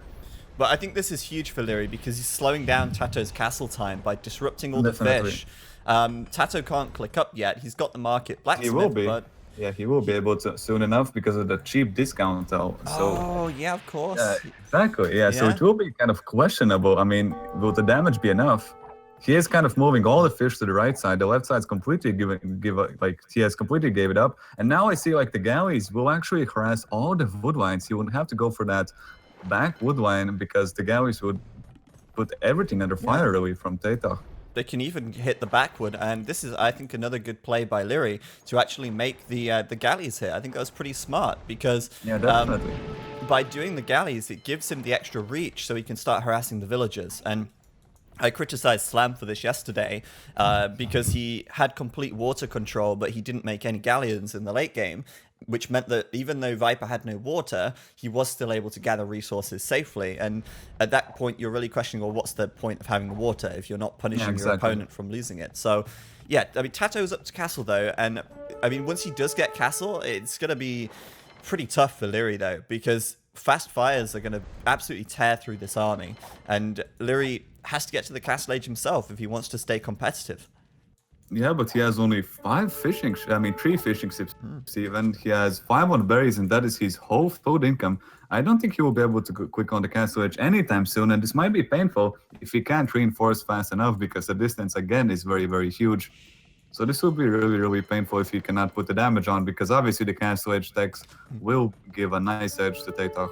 But I think this is huge for Liereyy because he's slowing down TaToH's castle time by disrupting all Definitely. the fish. TaToH can't click up yet. He's got the market blacksmith. He will be. But... Yeah, he will be able to soon enough because of the cheap discount though. So Oh, yeah, of course. exactly. Yeah, so Yeah. it will be kind of questionable. I mean, will the damage be enough? He is kind of moving all the fish to the right side. The left side's completely he has completely gave it up. And now I see like the galleys will actually harass all the wood lines. He wouldn't have to go for that back wood line because the galleys would put everything under fire really from TaToH. They can even hit the backwood, and this is, I think, another good play by Liereyy to actually make the galleys hit. I think that was pretty smart because Yeah, definitely. by doing the galleys, it gives him the extra reach so he can start harassing the villagers. And I criticized Slam for this yesterday because he had complete water control, but he didn't make any galleons in the late game, which meant that even though Viper had no water, he was still able to gather resources safely. And at that point, you're really questioning, well, what's the point of having water if you're not punishing your opponent from losing it? So, yeah, I mean, TaToH's up to castle, though. And, I mean, once he does get castle, it's going to be pretty tough for Liereyy, though, because fast fires are going to absolutely tear through this army. And Liereyy has to get to the castle age himself if he wants to stay competitive. Yeah, but he has only 3 fishing ships even. He has 5 on berries, and that is his whole food income. I don't think he will be able to go quick on the castle edge anytime soon, and this might be painful if he can't reinforce fast enough because the distance again is very, very huge. So this will be really, really painful if he cannot put the damage on because obviously the castle edge decks will give a nice edge to TaToH.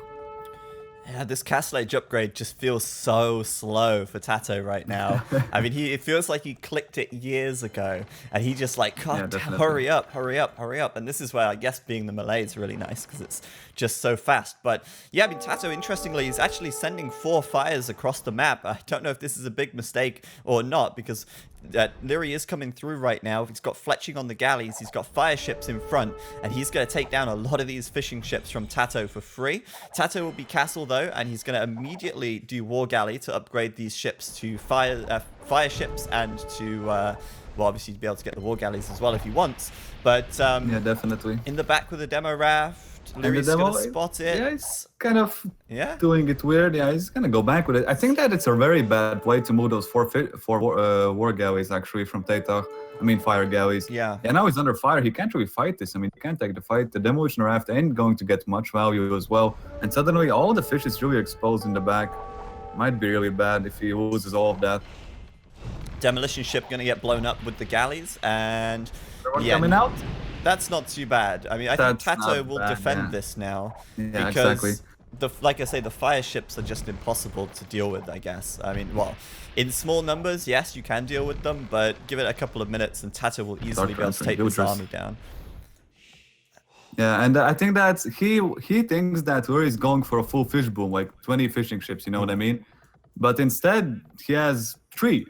Yeah, this Castle Age upgrade just feels so slow for TaToH right now. I mean, it feels like he clicked it years ago, and he just like, God, definitely. hurry up, hurry up, hurry up. And this is where I guess being the Malay is really nice because it's just so fast. But yeah, I mean, TaToH, interestingly, is actually sending 4 fires across the map. I don't know if this is a big mistake or not because Liereyy is coming through right now. He's got fletching on the galleys. He's got fire ships in front, and he's going to take down a lot of these fishing ships from TaToH for free. TaToH will be castle though, and he's going to immediately do war galley to upgrade these ships to fire ships and to well, obviously to be able to get the war galleys as well if he wants. But Yeah, definitely. in the back with the demo raft, Lierey's demo, going to spot it. Yeah, he's kind of Yeah. doing it weird. Yeah, he's gonna go back with it. I think that it's a very bad way to move those four war galleys actually from TaToH. I mean fire galleys. Yeah. And now he's under fire. He can't really fight this. I mean, he can't take the fight. The demolition raft ain't going to get much value as well. And suddenly all the fish is really exposed in the back. Might be really bad if he loses all of that. Demolition ship going to get blown up with the galleys, and Everyone yeah, coming out? that's not too bad. I mean, I think That's TaToH not will bad, defend yeah. this now Yeah, because exactly. like I say, the fire ships are just impossible to deal with, I guess. I mean, well, in small numbers, yes, you can deal with them, but give it a couple of minutes and TaToH will easily be able to take this army down. Yeah, and I think that he thinks that Liereyy is going for a full fish boom, like 20 fishing ships, you know what I mean? But instead, he has 3.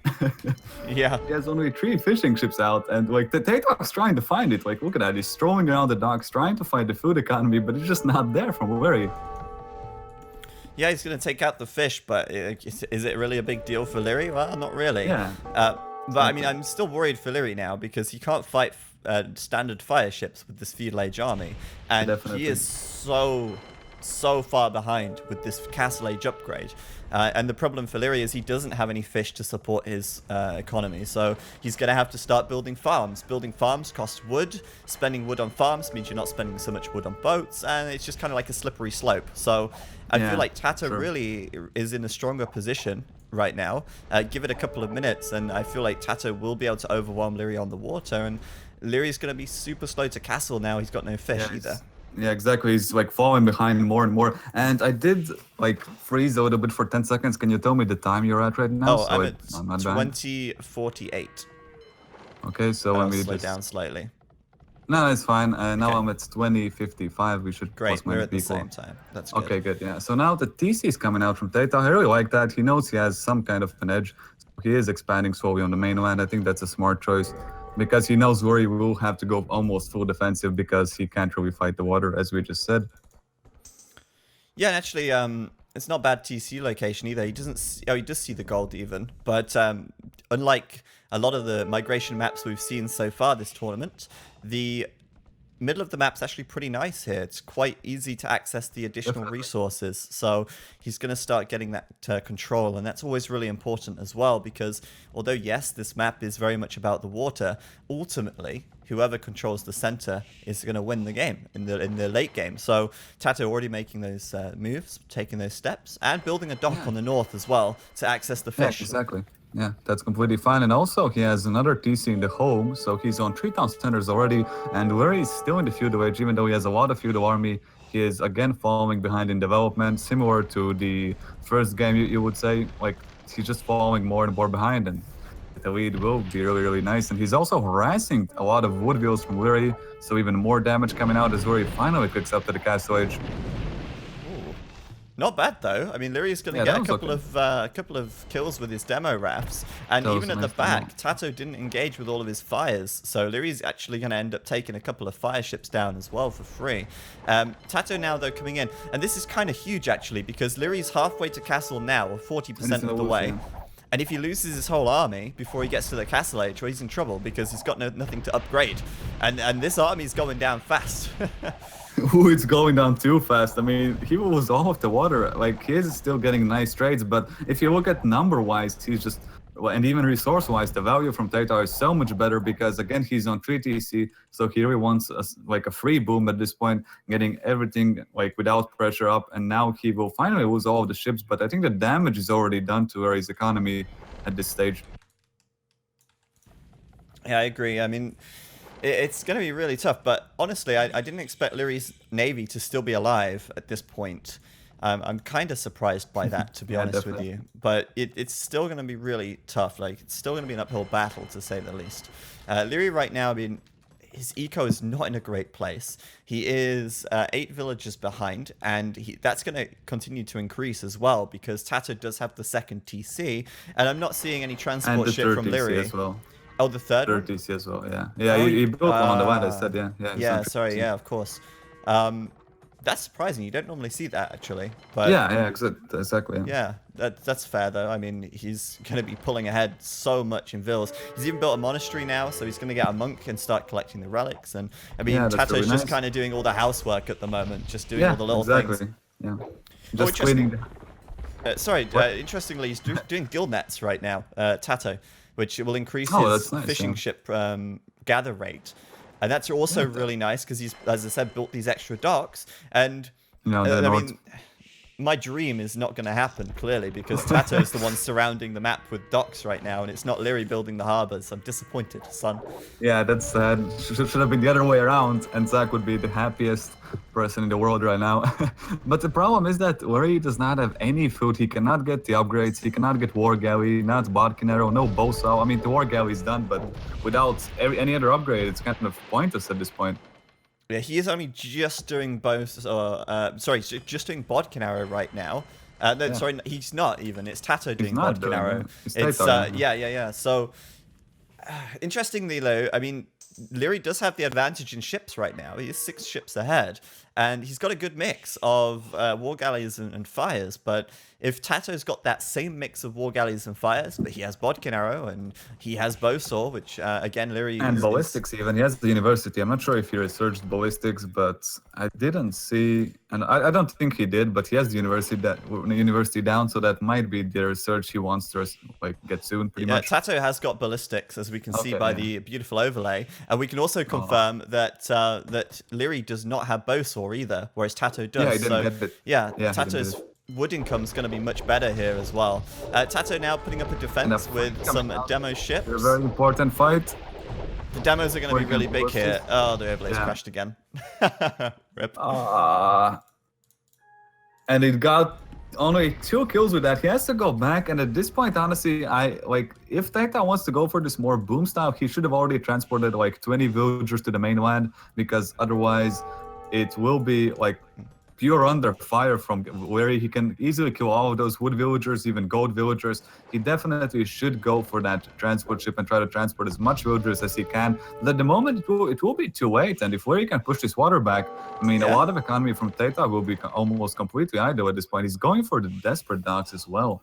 Yeah. He has only 3 fishing ships out, and like the TaToH's trying to find it. Like, look at that, he's strolling around the docks, trying to find the food economy, but it's just not there from Liereyy. Yeah, he's going to take out the fish, but is it really a big deal for Liereyy? Well, not really. Yeah. But I mean, I'm still worried for Liereyy now because he can't fight standard fire ships with this Feudal Age army, and Definitely. he is so far behind with this Castle Age upgrade. And the problem for Liereyy is he doesn't have any fish to support his economy, so he's going to have to start building farms. Building farms costs wood. Spending wood on farms means you're not spending so much wood on boats, and it's just kind of like a slippery slope. So I feel like TaToH really is in a stronger position right now. Give it a couple of minutes, and I feel like TaToH will be able to overwhelm Liereyy on the water, and Lierey's going to be super slow to castle now. He's got no fish either. Yeah, exactly. He's like falling behind more and more. And I did like freeze a little bit for 10 seconds. Can you tell me the time you're at right now? Oh, so I'm at 20:48. Okay, so I'll let me slow just... down slightly. No, it's fine. Now Okay. I'm at 20:55. We should Great, plus we're minus at the equal. same time. That's good. Okay, good. Yeah. So now the TC is coming out from TaToH. I really like that. He knows he has some kind of an edge. So he is expanding slowly on the mainland. I think that's a smart choice because he knows where he will have to go almost full defensive because he can't really fight the water, as we just said. Yeah, and actually, it's not bad TC location either. He doesn't. He does see the gold even, but unlike a lot of the migration maps we've seen so far this tournament, the middle of the map's actually pretty nice here. It's quite easy to access the additional resources, so he's going to start getting that control, and that's always really important as well because although yes, this map is very much about the water, ultimately whoever controls the center is going to win the game in the late game. So TaToH already making those moves, taking those steps, and building a dock on the north as well to access the fish. Yeah, exactly. Yeah, that's completely fine. And also, he has another TC in the home, so he's on 3 town centers already. And Liereyy is still in the feudal age, even though he has a lot of feudal army. He is again falling behind in development, similar to the first game, you would say. Like, he's just falling more and more behind, and the lead will be really, really nice. And he's also harassing a lot of wood wheels from Liereyy, so even more damage coming out as Liereyy finally picks up to the castle age. Not bad though. I mean, Lierey's going to get a couple of kills with his demo rafts, and even at the back, TaToH didn't engage with all of his fires, so Lierey's actually going to end up taking a couple of fire ships down as well for free. TaToH now though coming in, and this is kind of huge actually because Lierey's halfway to castle now, or 40% of the way. And if he loses his whole army before he gets to the castle age, well, he's in trouble because he's got nothing to upgrade, and this army's going down fast. Ooh, it's going down too fast. I mean, he was all of the water. Like, he is still getting nice trades, but if you look at number-wise, he's just and even resource-wise, the value from TaToH is so much better because again he's on 3 TC, so he really wants like a free boom at this point, getting everything like without pressure up, and now he will finally lose all of the ships. But I think the damage is already done to Lierey's economy at this stage. Yeah, I agree. I mean, it's going to be really tough, but honestly, I didn't expect Lierey's navy to still be alive at this point. I'm kind of surprised by that, to be Yeah, honest definitely. with you. But it's still going to be really tough. Like, it's still going to be an uphill battle, to say the least. Liereyy right now, I mean, his eco is not in a great place. He is 8 villages behind, and that's going to continue to increase as well, because TaToH does have the second TC, and I'm not seeing any And transport the ship third from TC Liereyy. as well. Oh, the third one? 30 as well, yeah. Yeah, Oh, he built one on the land, I said, yeah. Yeah, yeah, it's sorry, not yeah, of course. That's surprising. You don't normally see that, actually. But yeah, exactly. yeah, that's fair, though. I mean, he's going to be pulling ahead so much in villas. He's even built a monastery now, so he's going to get a monk and start collecting the relics. And, I mean, Yeah, that's TaToH's really just nice. kind of doing all the housework at the moment, just doing Yeah, all the little exactly. things. Yeah. Oh, Just interesting. cleaning. Sorry, What? interestingly, he's doing guild nets right now, TaToH, which will increase Oh, his that's nice, fishing yeah. ship gather rate. And that's also really nice because he's, as I said, built these extra docks. And No, I they're mean, not. my dream is not going to happen, clearly, because TaToH is the one surrounding the map with docks right now, and it's not Liereyy building the harbors. I'm disappointed, son. Yeah, that's sad. Should have been the other way around, and Zach would be the happiest person in the world right now. But the problem is that Liereyy does not have any food. He cannot get the upgrades. He cannot get War Galley, not Bodkin Arrow, no Bow. I mean, the War Galley is done, but without any other upgrade, it's kind of pointless at this point. Yeah, he is only just doing just doing Bodkin Arrow right now. No, Yeah. sorry, he's not even. It's TaToH doing not Bodkin doing Arrow. it. It's It's TaToH, yeah. So interestingly, though, I mean, Liereyy does have the advantage in ships right now. He is 6 ships ahead, and he's got a good mix of war galleys and fires. But if TaToH's got that same mix of war galleys and fires, but he has Bodkin Arrow and he has Bowsaw, which again, Liereyy And is, ballistics even. He has the university. I'm not sure if he researched ballistics, but I didn't see, and I don't think he did, but he has the university down, so that might be the research he wants to like get soon, pretty much. TaToH has got ballistics, as we can see Okay, by yeah. the beautiful overlay, and we can also confirm that that Liereyy does not have Bowsaw either, whereas TaToH does. Yeah, he didn't so get it. yeah, Yeah, he didn't TaToH's get wood income is going to be much better here as well. TaToH now putting up a defense with some demo ships. A very important fight. The demos are going to be really big here. ballistics. Oh, the overlay's Yeah. crashed again. Rip. And it got only 2 kills with that. He has to go back, and at this point, honestly, if TaToH wants to go for this more boom style, he should have already transported like 20 villagers to the mainland, because otherwise it will be like pure under fire from where he can easily kill all of those wood villagers, even gold villagers. He definitely should go for that transport ship and try to transport as much villagers as he can. But at the moment, it will be too late, and if Liereyy can push this water back, I mean, Yeah. a lot of economy from TaToH will be almost completely idle at this point. He's going for the desperate docks as well.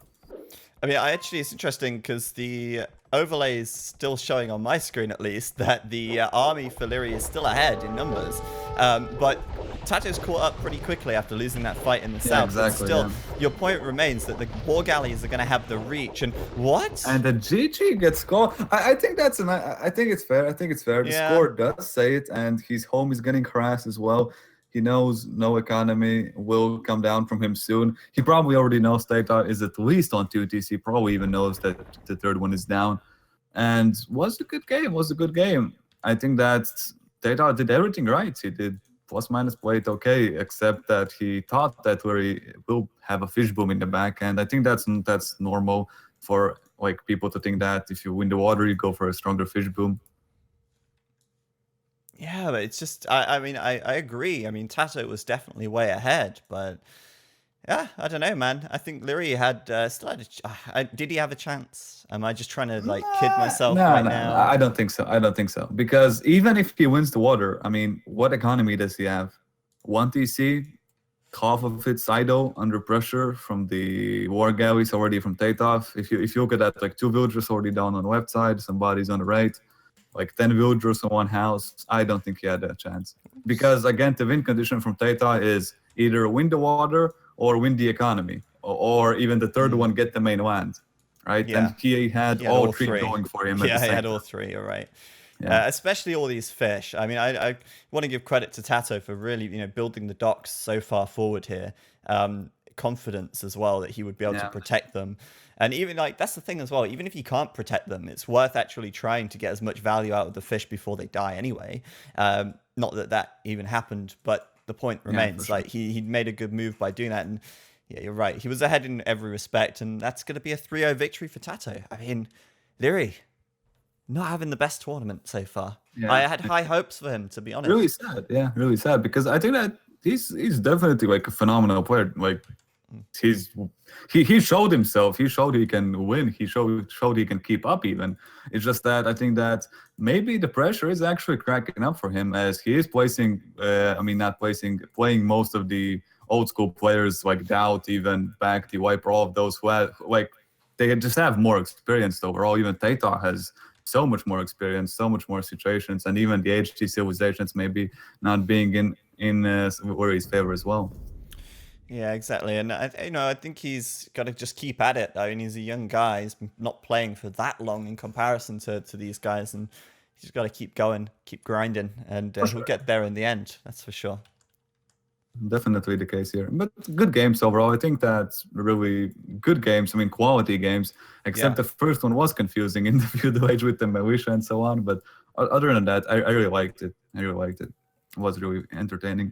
I mean, it's interesting because the overlay is still showing on my screen, at least, that the army for Liereyy is still ahead in numbers. But TaToH's caught up pretty quickly after losing that fight in the south. But exactly, still, yeah. your point remains that the war galleys are going to have the reach. And what? And the GG gets scored. I think I think it's fair. I think it's fair. The Yeah. score does say it, and his home is getting harassed as well. He knows no economy will come down from him soon. He probably already knows TaToH is at least on 2 TC. Probably even knows that the third one is down. And was a good game. I think that TaToH did everything right. He did plus minus played okay, except that he thought that Liereyy will have a fish boom in the back, and I think that's normal for like people to think that if you win the water, you go for a stronger fish boom. Yeah, but it's just, I mean, I agree. I mean, TaToH was definitely way ahead, but yeah, I don't know, man. I think Liereyy had still had did he have a chance? Am I just trying to like kid myself right now? I don't think so. Because even if he wins the water, I mean, what economy does he have? 1 TC, half of it's idle under pressure from the war galleys already from TaToH. If you look at that, like 2 villagers already down on the left side, some bodies on the right, like 10 villagers in 1 house. I don't think he had a chance. Because again, the win condition from TaToH is either win the water or win the economy, or even the third one, get the main land. right? Yeah. And he had He had all all three three. going for him at Yeah, the he same had all time. three. You're right. Yeah. Especially all these fish. I mean, I want to give credit to TaToH for really, building the docks so far forward here. Confidence as well that he would be able to Yeah. protect them. And even like that's the thing as well. Even if you can't protect them, it's worth actually trying to get as much value out of the fish before they die anyway. Not that that even happened, but the point Yeah, for remains. sure. Like he made a good move by doing that. And yeah, you're right. He was ahead in every respect, and that's going to be a 3-0 victory for TaToH. I mean, Liereyy not having the best tournament so far. Yeah. I had high hopes for him, to be honest. Really sad. Yeah, really sad because I think that he's definitely like a phenomenal player. Like he showed himself. He showed he can win. He showed he can keep up even. It's just that I think that maybe the pressure is actually cracking up for him as he is placing. I mean, not placing, playing most of the old school players like TaToH, even back the Wiper, all of those who have like they just have more experience overall. Even TaToH has so much more experience, so much more situations, and even the HG civilizations maybe not being in Lierey's favor as well. Yeah, exactly. And I think he's got to just keep at it. I mean, he's a young guy. He's been not playing for that long in comparison to these guys, and he's just got to keep going, keep grinding, and he'll get there in the end. That's for sure. Definitely the case here, but good games overall. I think that's really good games. I mean, quality games. Except the first one was confusing in the feudal age with the militia and so on. But other than that, I really liked it. I really liked it. It was really entertaining.